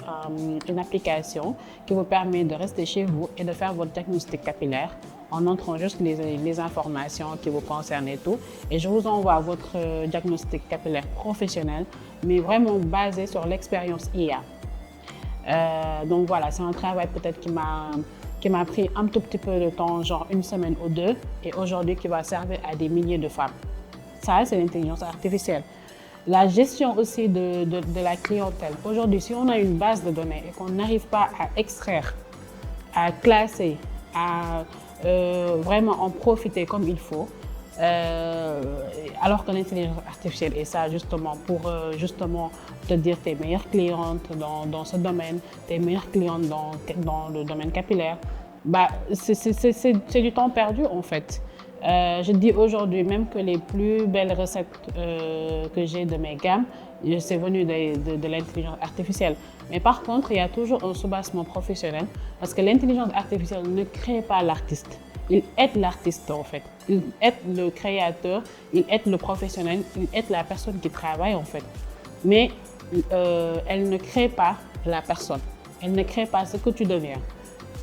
une application qui vous permet de rester chez vous et de faire votre diagnostic capillaire en entrant juste les informations qui vous concernent et tout. Et je vous envoie votre diagnostic capillaire professionnel, mais vraiment basé sur l'expérience IA. Donc voilà, c'est un travail peut-être qui m'a pris un tout petit peu de temps, genre une semaine ou deux, et aujourd'hui qui va servir à des milliers de femmes. Ça, c'est l'intelligence artificielle. La gestion aussi de la clientèle. Aujourd'hui, si on a une base de données et qu'on n'arrive pas à extraire, à classer, à vraiment en profiter comme il faut, alors que l'intelligence artificielle est ça justement pour justement te dire tes meilleures clientes dans ce domaine, tes meilleures clientes dans le domaine capillaire, bah, c'est du temps perdu en fait. Je dis aujourd'hui même que les plus belles recettes que j'ai de mes gammes, c'est venu de l'intelligence artificielle. Mais par contre, il y a toujours un soubassement professionnel parce que l'intelligence artificielle ne crée pas l'artiste. Il aide l'artiste en fait. Il aide le créateur, il aide le professionnel, il aide la personne qui travaille en fait. Mais elle ne crée pas la personne. Elle ne crée pas ce que tu deviens.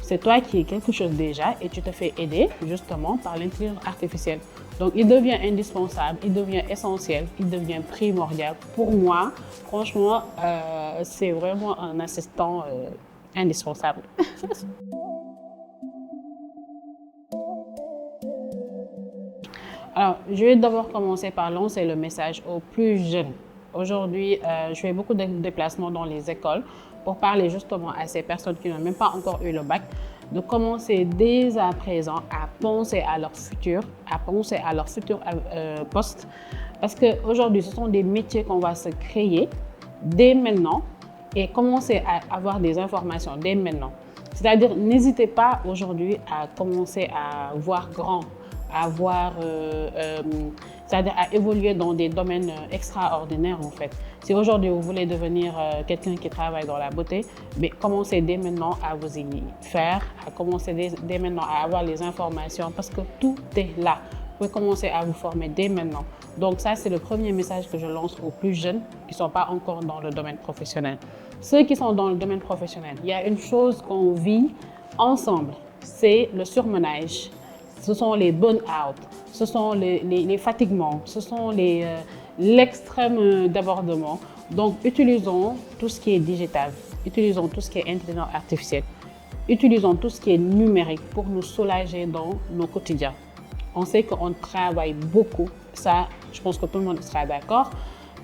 C'est toi qui es quelque chose déjà et tu te fais aider justement par l'intelligence artificielle. Donc il devient indispensable, il devient essentiel, il devient primordial. Pour moi, franchement, c'est vraiment un assistant indispensable. Alors, je vais d'abord commencer par lancer le message aux plus jeunes. Aujourd'hui, je fais beaucoup de déplacements dans les écoles pour parler justement à ces personnes qui n'ont même pas encore eu le bac, de commencer dès à présent à penser à leur futur, poste. Parce qu'aujourd'hui, ce sont des métiers qu'on va se créer dès maintenant et commencer à avoir des informations dès maintenant. C'est-à-dire, n'hésitez pas aujourd'hui à commencer à voir grand, c'est-à-dire à évoluer dans des domaines extraordinaires en fait. Si aujourd'hui vous voulez devenir quelqu'un qui travaille dans la beauté, mais commencez dès maintenant à vous y faire, à commencer dès maintenant à avoir les informations parce que tout est là. Vous pouvez commencer à vous former dès maintenant. Donc ça, c'est le premier message que je lance aux plus jeunes qui ne sont pas encore dans le domaine professionnel. Ceux qui sont dans le domaine professionnel, il y a une chose qu'on vit ensemble, c'est le surmenage. Ce sont les burn-out, ce sont les fatiguements, ce sont l'extrême débordement. Donc, utilisons tout ce qui est digital, utilisons tout ce qui est intelligence artificielle, utilisons tout ce qui est numérique pour nous soulager dans nos quotidiens. On sait qu'on travaille beaucoup, ça, je pense que tout le monde sera d'accord.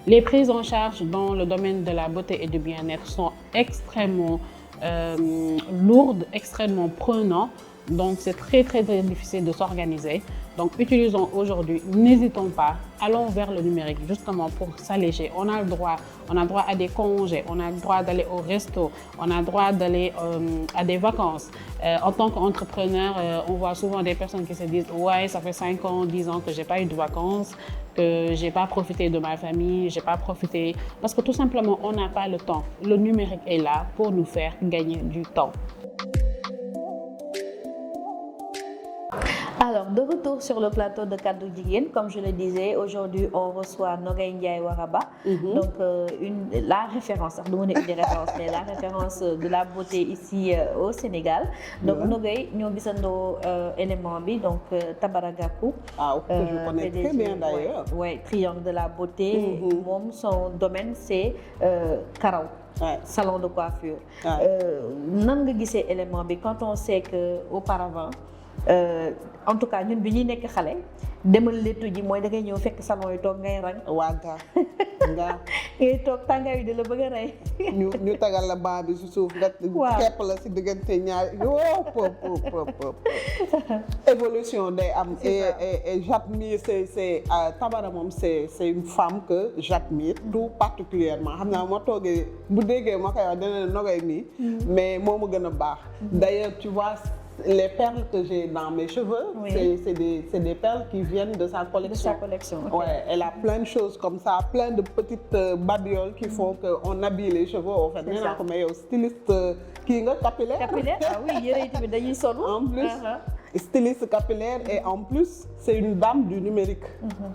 Les prises en charge dans le domaine de la beauté et du bien-être sont extrêmement lourdes, extrêmement prenantes. Donc, c'est très difficile de s'organiser. Donc, utilisons aujourd'hui, n'hésitons pas, allons vers le numérique justement pour s'alléger. On a le droit à des congés, on a le droit d'aller au resto, on a le droit d'aller à des vacances. En tant qu'entrepreneur, on voit souvent des personnes qui se disent « Ouais, ça fait 5 ans, 10 ans que je n'ai pas eu de vacances, que je n'ai pas profité de ma famille, je n'ai pas profité… » Parce que tout simplement, on n'a pas le temps. Le numérique est là pour nous faire gagner du temps. Alors, de retour sur le plateau de Kaddu Jigéen, comme je le disais, aujourd'hui on reçoit Nogaye Ndiaye Waraba, donc la référence, mais la référence de la beauté ici au Sénégal. Donc Nogaye, nous avons élément bi, donc Tabaragapou. Que je connais très bien d'ailleurs. Oui, triangle de la beauté. Son domaine c'est Karaw. Ouais. Salon de coiffure. Nan nga gisee élément bi quand on sait que auparavant en tout cas ñun bi ñuy nekk xale demal lettu ji mooy da ngay ñëw fekk salon yi toog ngay rang. waaga nga ngay toog tàngaay bi di la bëgg a rey. ñu tagal la banc bi si suuf nga kepp la si diggante ñaar pop évolution day am et j'admire c'est Tabara moom c'est une femme que j'admire tout particulièrement xam naa ma toogee bu déggee ma koy wax dana Nogay mi mais moo ma gën a baax d'ailleurs tu vois les perles que j'ai dans mes cheveux, c'est des perles qui viennent de sa collection. De sa collection. Okay. Ouais, elle a plein de choses comme ça, plein de petites babioles qui font qu'on habille les cheveux. En fait, c'est ça. Comme styliste qui est capillaire. Capillaire, ah oui, il y a en plus, styliste capillaire et en plus, c'est une dame du numérique.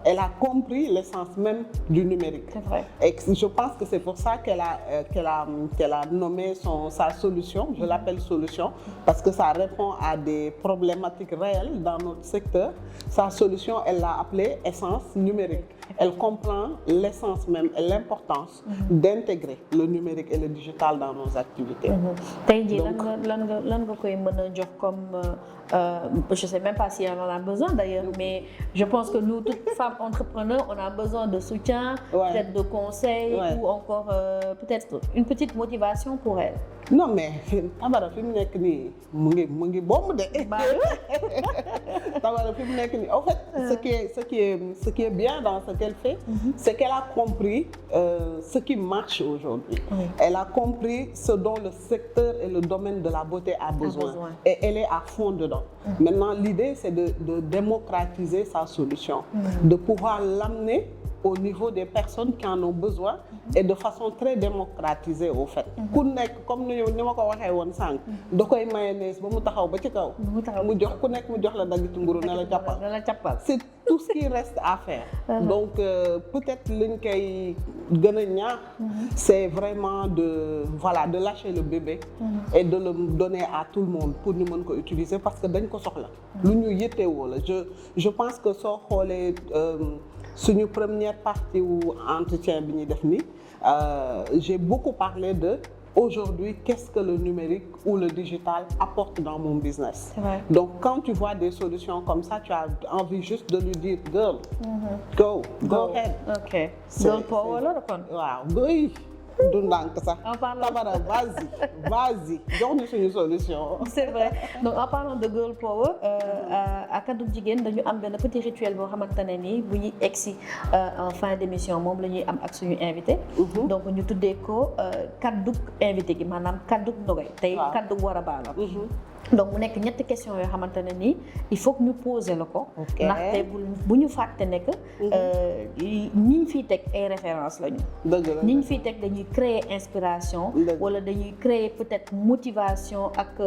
Elle a compris l'essence même du numérique. C'est vrai. Et je pense que c'est pour ça qu'elle a nommé sa solution, je l'appelle solution, parce que ça répond à des problématiques réelles dans notre secteur. Sa solution, elle l'a appelée essence numérique. Elle comprend l'essence même et l'importance d'intégrer le numérique et le digital dans nos activités. Tey jii lan nga koy mën a jox comme je sais même pas si on en a besoin d'ailleurs, mais je pense que nous, toutes femmes entrepreneurs, on a besoin de soutien, peut-être de conseils ou encore peut-être une petite motivation pour elles. Non mais Tabara fi mu nekk nii mu ngi bomb de. Tabara fi mu nekk nii en fait ce qui est bien dans ce qu'elle fait, c'est qu'elle a compris ce qui marche aujourd'hui. Elle a compris ce dont le secteur et le domaine de la beauté a besoin. Et elle est à fond dedans. Maintenant l'idée c'est de démocratiser sa solution, de pouvoir l'amener au niveau des personnes qui en ont besoin et de façon très démocratisée au fait. Ku nekk comme ni ma ko waxee woon sànq. Da koy mayonnaise ba mu taxaw ba ci kaw. mu jox ku nekk mu jox la daggitu mburu ne la jàppal. C'est tout ce qui reste à faire. Donc peut-être liñ koy gën a ñaax. C'est vraiment de lâcher le bébé. Et de le donner à tout le monde pour ñu mën ko utiliser parce que dañ ko soxla. Lu ñu yittewoo la. Je pense que soo xoolee suñu première partie ou entretien bi ñuy def nii j'ai beaucoup parlé de aujourd'hui qu'est-ce que le numérique ou le digital apporte dans mon business. Donc quand tu vois des solutions comme ça, tu as envie juste de lui dire girl, go ahead. OK. Girl power la kon. Waaw du ndànk sax. Tabara vas-y jox ñu suñu solution. C'est vrai. Donc en parlant de girl power à Kaddu Jigéen dañu am benn petit rituel boo xamante ne nii bu ñuy egsi en fin d'émission moom la ñuy am ak suñu invité. Donc ñu tuddee ko kaddu invité gi maanaam kaddu Nogay. Tey kaddu Waraba la. Donc mu nekk ñetti question yoo xamante ne nii il faut que ñu poser la ko. ndaxte bu ñu fàtte ne que ñi ñu fiy teg ay références lañu. ñi ñu fiy teg dañuy créer inspiration. wala dañuy créer peut-être motivation ak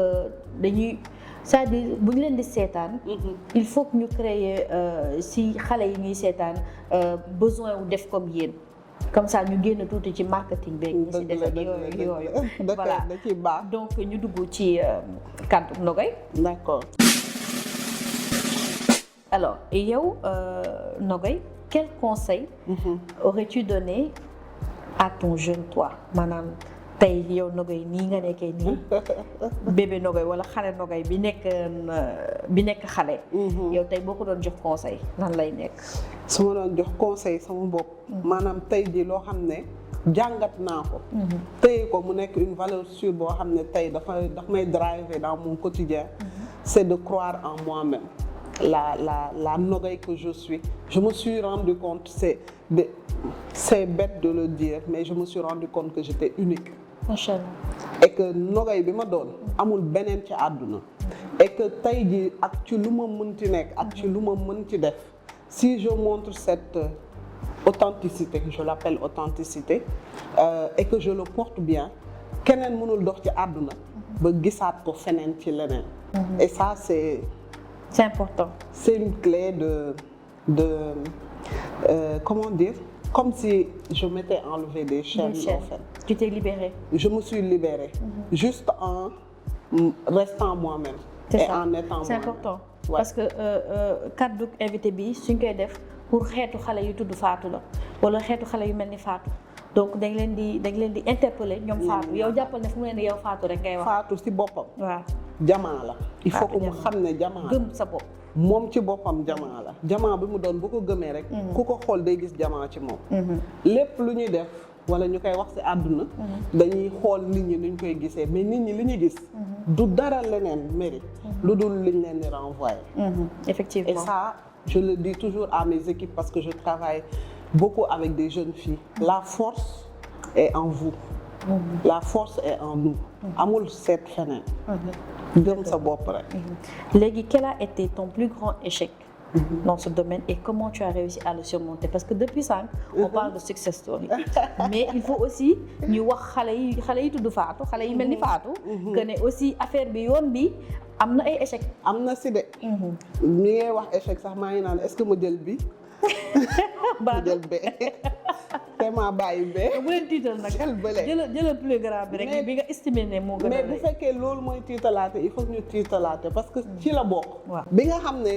dañuy c'est-à-dire bu ñu leen di seetaan. il faut que ñu créer si xale yi ñuy seetaan besoin wu def comme yéen. Comme ça ñu génn tuuti ci marketing beeg ñi ci def yooyu voilà donc ñu dugg ci kaddu Nogay. D'accord. Alors yow Nogay quel conseil aurais-tu donné à ton jeune toi maanaam tey yow Nogay nii nga nekkee nii bébé Nogay wala xale Nogay bi nekk xale. yow tey boo ko doon jox conseil lan lay nekk. su ma doon jox conseil sama bopp. maanaam tey jii loo xam ne jàngat naa ko. tey ko mu nekk une valeur sûre boo xam ne tey daf may driver dans mon quotidien. C'est de croire en moi-même. La Nogay que je suis. Je me suis rendu compte, c'est bête de le dire, mais je me suis rendu compte que j'étais unique. Et que Nogay bi ma doon amul beneen ci àdduna. Et que tey jii ak ci lu ma mën ci nekk ak ci lu ma mën ci def. Si je montre cette authenticité, je l'appelle authenticité, et que je le porte bien, keneen mënul dox ci àdduna ba gisaat ko feneen ci leneen. Et ça c'est important. C'est une clé comment dire, comme si je m'étais enlevé des chaînes en fait. Tu t'es libérée. Je me suis libérée juste en restant moi-même. C'est et ça. En étant moi-même. C'est important. Parce que kaddu invité bi suñ koy def pour xeetu xale yu tudd Fatou la wala xeetu xale yu mel ni Fatou donc dañ leen di interpeller ñoom Fatou yow jàppal ne fu mu ne yow Fatou rek ngay wax. Fatou si boppam. waaw jamaa la. il faut que mu xam ne jamaa la. gëm sa bopp. moom ci boppam diamant la diamant bi mu doon bu ko gëmee rek ku ko xool day gis diamant ci moom lépp lu ñuy def wala ñu koy wax ci àdduna dañuy xool nit ñi nuñ koy gisee mais nit ñi li ñu gis du dara leneen mérite lu dul liñ leen di renvoyer Effectivement. et ça je le dis toujours à mes équipes parce que je travaille beaucoup avec des jeunes filles la force est en vous la force est en nous amul seet feneen gëm sa bopp rek Léegi, quel a été ton plus grand échec dans ce domaine et comment tu as réussi à le surmonter? Parce que depuis ça, on parle de success story. Mais il faut aussi ñu wax xale yi tudd Fatou xale yi mel ni Fatou que ne aussi affaire bi yoon bi am na ay échec. am na si de mi ngay wax échec sax maa ngi naan est-ce que ma jël bi ma jël bee te ma bàyyi bee bu leen tiital nag jël bële jëlal plus grave bi rek bi nga estimé ne moo gën a mais bu fekkee loolu mooy tiitalaate il faut que ñu tiitalaate parce que ci la bokk waaw. bi nga xam ne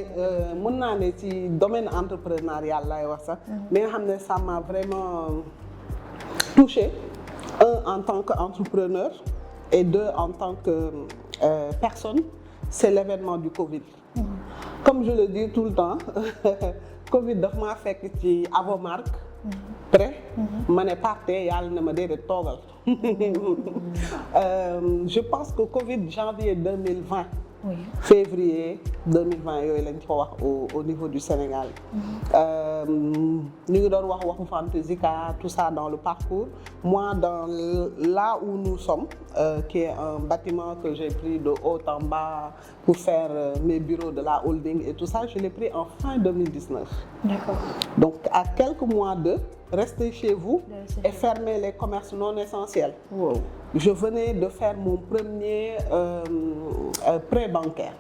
mën naa ne ci domaine entrepreneurial laay wax sax bi nga xam ne ça m'a vraiment touché en tant qu'entrepreneur et deux en tant que personne c'est l'événement du Covid comme je le dis tout le temps Covid daf maa fekk ci Avomark prêt ma ne parte yàlla na ma déedéet toogal je pense que Covid janvier 2020 Oui. février 2020 yooyu lañ ko wax au niveau du Sénégal ñu ngi doon waxu Fantasika tout ça dans le parcours moi dans là où nous sommes qui est un bâtiment que j'ai pris de haut en bas pour faire mes bureaux de la holding et tout ça je l'ai pris en fin 2019 D'accord. donc à quelques mois de rester chez vous et fermer les commerces non essentiels. Wow. Je venais de faire mon premier prêt bancaire.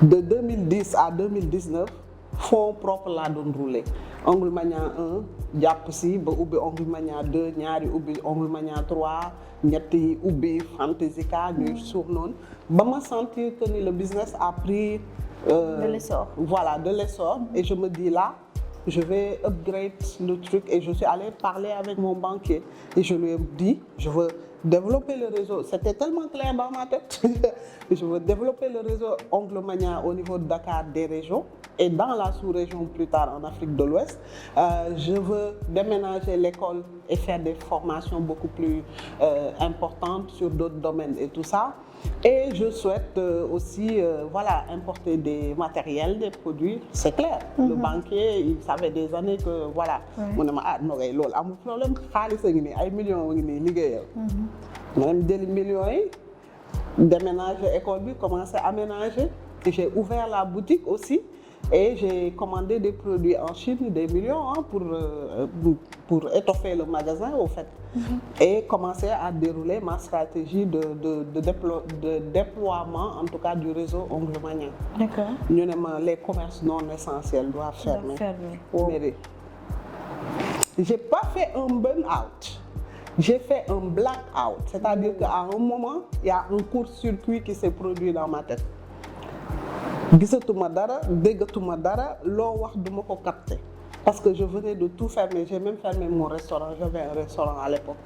De 2010 à 2019 fonds propres laa doon rouler Ongle Mania 1 jàpp si ba ubbi Ongle Mania 2 ñaari ubbi Ongle Mania 3 ñetti ubbi Fantasika ñuy suuf noonu ba ma sentir que ni le business a pris de l'essor. Voilà, de l'essor et je me dis là je vais upgrade le truc et je suis allée parler avec mon banquier et je lui ai dit je veux développer le réseau c'était tellement clair dans ma tête je veux développer le réseau Ongle Mania au niveau de Dakar des régions et dans la sous-région plus tard en Afrique de l'Ouest je veux déménager l'école et faire des formations beaucoup plus importantes sur d'autres domaines et tout ça et je souhaite aussi voilà importer des matériels des produits c'est clair le banquier il savait des années que voilà mu ne ma ah nogay loolu amul problème xaalis a ngi nii ay millions a ngi nii liggéeyal même jëli millions yi déménager école bi commencer à aménager et j'ai ouvert la boutique aussi et j'ai commandé des produits en Chine des millions pour étoffer le magasin au fait et commencer à dérouler ma stratégie de déploiement en tout cas du réseau Ongle Mania. D'accord. ñu ne ma les commerces non essentiels doivent fermer. Wow. Mais j'ai pas fait un burn-out. J'ai fait un black-out, c'est-à-dire qu'à un moment, il y a un court-circuit qui s'est produit dans ma tête. Gisatuma dara, déggatuma dara, loo wax duma ko capter. Parce que je venais de tout fermer, j'ai même fermé mon restaurant, j'avais un restaurant à l'époque.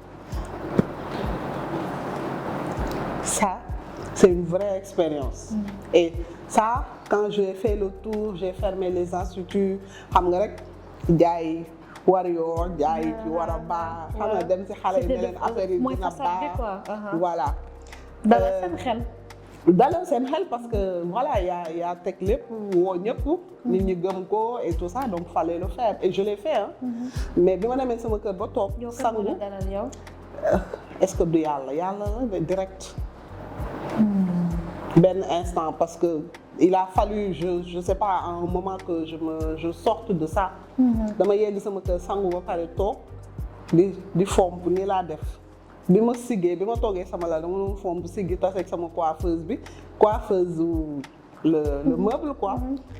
Ça, c'est une vraie expérience. Et ça, quand j'ai fait le tour, j'ai fermé les instituts, xam nga rek jaay warrior jaay ci war a baax xam nga dem ci xale yi ne leen affaire yi dina baax voilà dalal seen xel dalal seen xel parce que voilà yaa teg lépp woo ñëpp nit ñi gëm ko et tout ça donc fallait le faire et je l'ai fait hein mais bi ma demee sama kër ba toog sangu est-ce que du yàlla la direct benn instant parce que il a fallu je sais pas à un moment que je sorte de ça dama yegg sama kër sangu ba pare toog di fomp nii laa def bi ma siggee bi ma toogee sama la dama doon fomp siggi taseeg sama coiffeuse le meuble quoi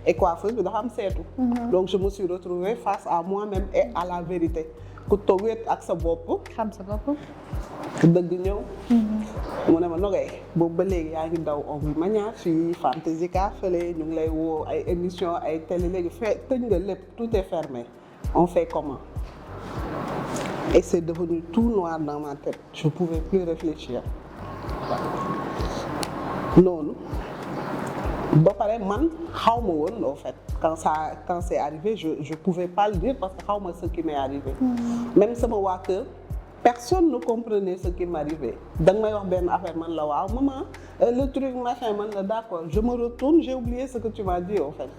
et coiffeuse bi dafa am seetu donc je me suis retrouvée face à moi-même et à la vérité ku toog wéet ak sa bopp xam sa bopp dëgg ñëw mu ne ma nogay boobu ba léegi yaa ngi daw Ongle Mania fii Fantasika fële ñu ngi lay woo ay émission ay télé léegi tëj nga lépp tout est fermé on fait comment et c'est devenu tout noir dans ma tête je pouvais plus réfléchir noonu ba pare man xaw ma woon en fait quand c'est arrivé je pouvais pas le dire parce que xaw ma ce qui m'est arrivé. Même sama waa kër personne ne comprenait ce qui m'arrivait. Da nga may wax benn affaire man la waaw maman le truc machin man la d'accord je me retourne j'ai oublié ce que tu m'as dit en fait.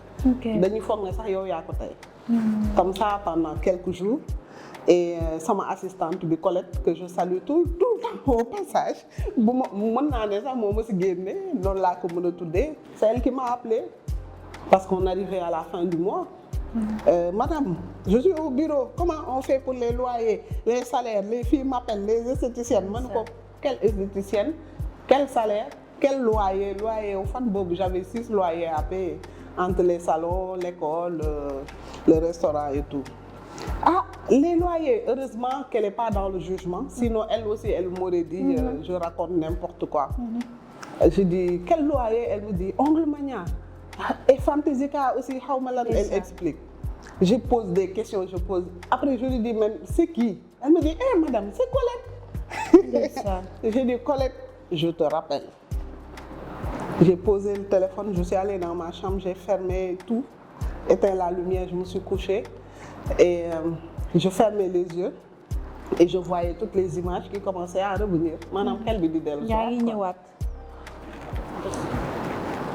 Dañuy foog ne sax yow yaa ko tey. Comme ça pendant quelques jours. Et sama assistante bi Colette que je salue tout le temps au passage bu ma mën naa ne sax moo ma si génne noonu laa ko mën a tuddee c'est elle qui m'a appelé parce qu'on arrivait à la fin du mois. Madame, je suis au bureau, comment on fait pour les loyers, les salaires, les filles m'appellent, les esthéticiennes. Man ko quelle esthéticienne, quel salaire, quel loyer, au fan boobu j'avais 6 loyers à payer entre les salons, l'école, le restaurant et tout. Ah, les loyers, heureusement qu'elle n'est pas dans le jugement, sinon elle aussi elle m'aurait dit je raconte n'importe quoi. Je dis quel loyer, elle me dit Ongle Mania. Et Fantasika aussi, elle explique. Je pose des questions, Après, je lui dis même, c'est qui? Elle me dit, madame, c'est Colette. J'ai dit, Colette, je te rappelle. J'ai posé le téléphone, je suis allée dans ma chambre, j'ai fermé tout, éteint la lumière, je me suis couchée et je fermais les yeux et je voyais toutes les images qui commençaient à revenir. Madame, quelle vidéo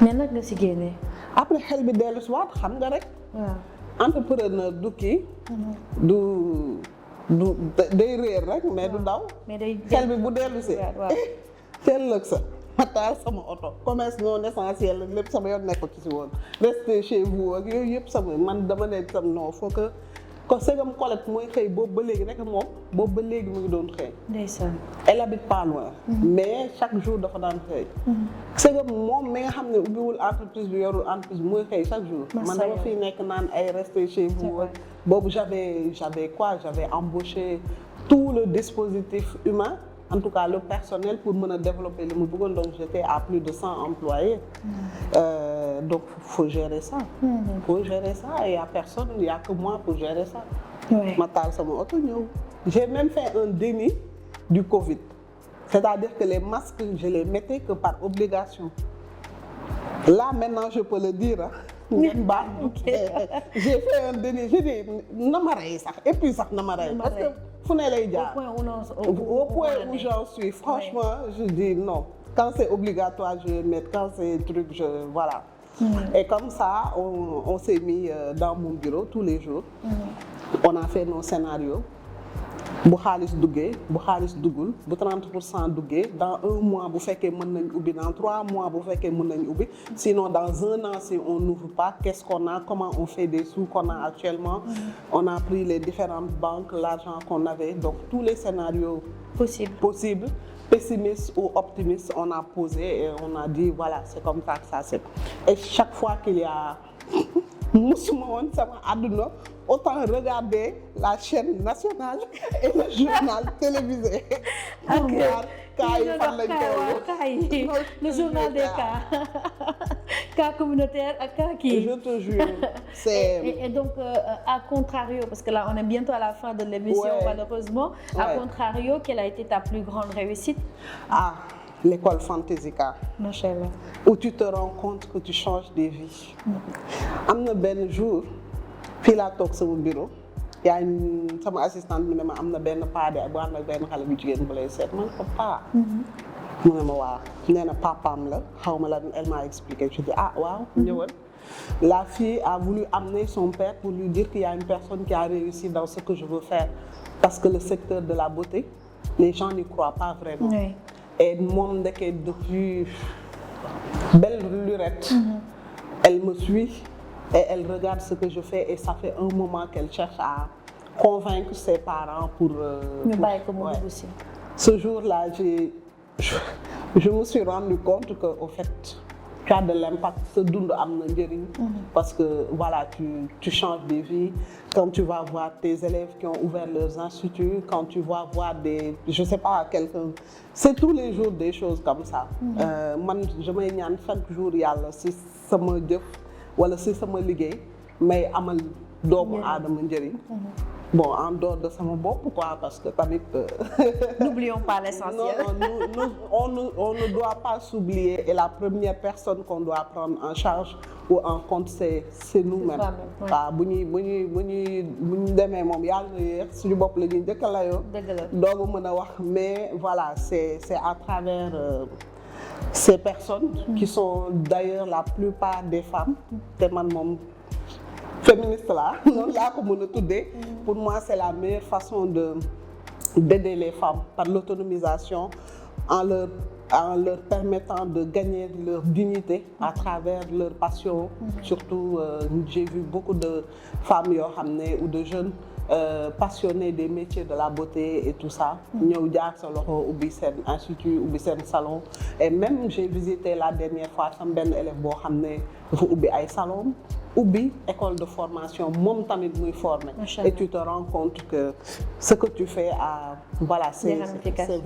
mais nag nga si génne. Après xel bi dellu si waat xam nga rek. Entrepreneur du kii. du day réer rek mais du daw. mais day xel bi bu dellu si. teel lëg sa ma taal sama oto. commerce non essentiel lépp sama yoon nekk ci si woon. restez chez vous ak yooyu yëpp sama man dama ne sam non faut que ko segam Colette mooy xëy boobu ba léegi rek moom boobu ba léegi mu ngi doon xëy. ndeysaan. Elle habite pas loin. mais chaque jour dafa daan xëy. segam moom mi nga xam ne ubbiwul entreprise bi yorul entreprise bi mooy xëy chaque jour. man dama fiy nekk naan ay rester chez vous. boobu j'avais embauché tout le dispositif humain en tout cas le personnel pour mën a développer li mu bëggoon donc j'étais à plus de 100 employés. Donc faut gérer ça. Faut gérer ça et il y a personne, il y a que moi pour gérer ça. Ma taal sama oto ñëw. J'ai même fait un déni du Covid. C'est-à-dire que les masques je les mettais que par obligation. Là maintenant je peux le dire ngeen baax. J'ai fait un déni, je dis na ma rey sax et puis sax na ma rey parce que fu ne lay jaar. Au point où j'en suis franchement je dis non. Quand c'est obligatoire je vais mettre, quand c'est truc voilà. Et comme ça on s'est mis dans mon bureau tous les jours. On a fait nos scénarios. Bu xaalis duggee bu xaalis duggul bu 30% duggee dans 1 mois bu fekkee mën nañ ubbi dans 3 mois bu fekkee mën nañ ubbi sinon dans 1 an si on n'ouvre pas qu'est-ce qu'on a, comment on fait des sous qu'on a actuellement. On a pris les différentes banques, l'argent qu'on avait, donc tous les scénarios possibles, pessimistes ou optimistes, on a posé et on a dit voilà c'est comme ça que ça c'est. Et chaque fois qu'il y a musuma woon sama àdduna autant regarder la chaîne nationale et le journal télévisé pour voir cas yi fan lañ toll. Le journal des cas communautaires ak cas kii. Je te jure c'est. Et donc à contrario parce que là on est bientôt à la fin de l'émission malheureusement. À contrario, quelle a été ta plus grande réussite? L'école Fantasika. Machallah. Où tu te rends compte que tu changes des vies. Am na benn jour fii laa toog sama bureau yaa sama assistante bi ne ma am na benn paa de bu ànd ak benn xale bu jigéen bu lay seet man ko paa. mu ne ma waa nee na papaam la xaw ma la elle m'a expliqué je dis waaw ñëwal. La fille a voulu amener son père pour lui dire qu'il y a une personne qui a réussi dans ce que je veux faire parce que le secteur de la beauté les gens n'y croient pas vraiment. Oui. Et moom ndeke depuis belle lurette. Elle me suit et elle regarde ce que je fais et ça fait un moment qu'elle cherche à convaincre ses parents pour aussi. Ce jour-là je me suis rendu compte que au fait tu as de l'impact, sa dund am na njëriñ parce que voilà tu changes des vies. Quand tu vas voir tes élèves qui ont ouvert leurs instituts, quand tu vas voir je sais pas quelqu'un, c'est tous les jours des choses comme ça. Man je may ñaan chaque jour yàlla si sama jëf wala si sama liggéey may amal doomu aadama njëriñ. bon en dehors de sama bopp quoi parce que tamit. N'oublions pas l'essentiel. Non, on ne doit pas s'oublier et la première personne qu'on doit prendre en charge ou en compte c'est nous-mêmes. waaw bu ñuy demee moom yàlla na yéex suñu bopp la ñuy njëkk a layoo. dëgg la doogu mën a wax mais voilà c'est à travers ces personnes. qui sont d'ailleurs la plupart des femmes. te man moom féministe là noonu laa ko mën a tuddee. pour moi c'est la meilleure façon d'aider les femmes par l'autonomisation en leur permettant de gagner leur dignité à travers leur passion. Surtout j'ai vu beaucoup de femmes yoo xam ne ou de jeunes passionnés des métiers de la beauté et tout ça. ñëw jaar sa loxo ubbi seen institut ubbi seen salon et même j'ai visité la dernière fois sam benn élève boo xam ne dafa ubbi ay salon ubbi école de formation moom tamit muy former et tu te rends compte que ce que tu fais voilà c'est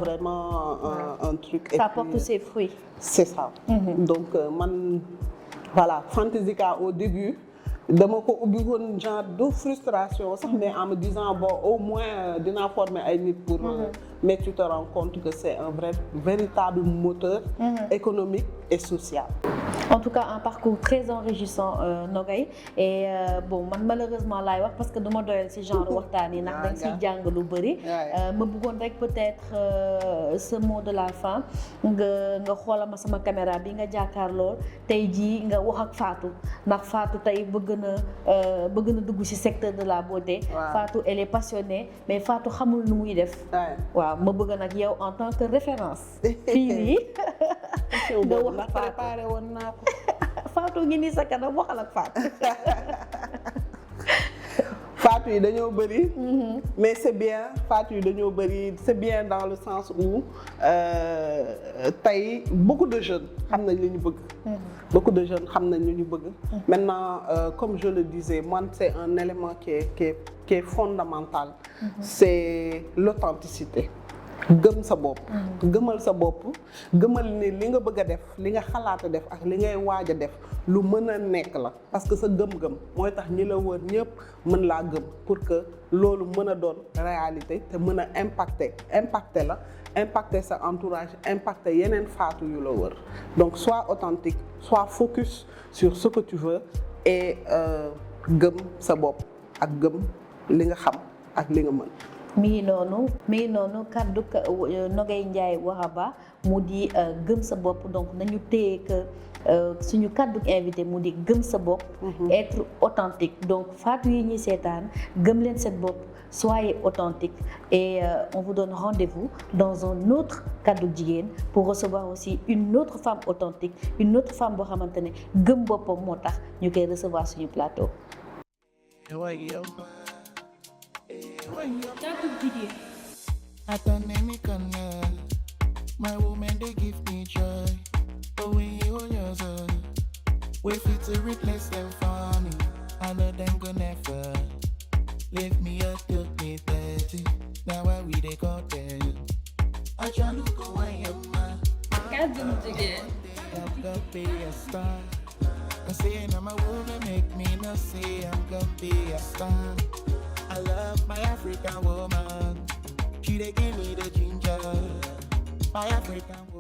vraiment un truc ça porte ses fruits c'est ça donc man voilà Fantasika au début dama ko ubbi woon genre de frustration sax mais en me disant bon au moins dinaa former ay nit pour mais tu te rends compte que c'est un véritable moteur économique et social. En tout cas un parcours très enrichissant Nogay et bon man malheureusement laay wax parce que du ma doyal ci genre waxtaan yi ndax dañ ciy jàng lu bëri ma bëggoon rek peut-être ce mot de la fin nga xoolal ma sama caméra bi nga jàkkaarloo tey jii nga wax ak Fatou ndax Fatou tey bëgg na dugg ci secteur de la beauté. Fatou elle est passionnée mais Fatou xamul nu muy def. waaw ma bëgg nag yow en tant que référence. fii nii nga wax ak Fatou préparé woon naa ko. Fatou ngi nii sa kanam waxal ak Fatou. Fatou yi dañoo bëri. mais c'est bien Fatou yi dañoo bëri c'est bien dans le sens où tey beaucoup de jeunes xam nañ li ñu bëgg. beaucoup de jeunes xam nañ li ñu bëgg. maintenant comme je le disais moi c'est un élément qui est fondamental. C'est l'authenticité. gëm sa bopp. gëmal sa bopp gëmal ni li nga bëgg a def li nga xalaat a def ak li ngay waaj a def lu mën a nekk la parce que sa gëm-gëm mooy tax ñi la wër ñëpp mën laa gëm pour que loolu mën a doon réalité te mën a impacter la impacter sa entourage impacter yeneen Fatou yu la wër donc sois authentique sois focus sur ce que tu veux et gëm sa bopp ak gëm li nga xam ak li nga mën. mi ngi noonu kaddu Nogay Ndiaye Waraba mu di gëm sa bopp donc nañu téye que suñu kaddu invité mu di gëm sa bopp. être authentique donc Fatou yi ñuy seetaan gëm leen seen bopp soyez authentique et on vous donne rendez-vous dans un autre kaddu jigéen pour recevoir aussi une autre femme authentique une autre femme boo xamante ne gëm boppam moo tax ñu koy recevoir suñu plateau. My woman they give me joy. But when you on your side, we fit to replace them for me. I know them gonna never leave me up to me 30. Now why we they go there? I try to go away your man. I'm gonna be a star. I say now my woman make me no say I'm gonna be a star. I love my African woman. She they give me the ginger. My African woman.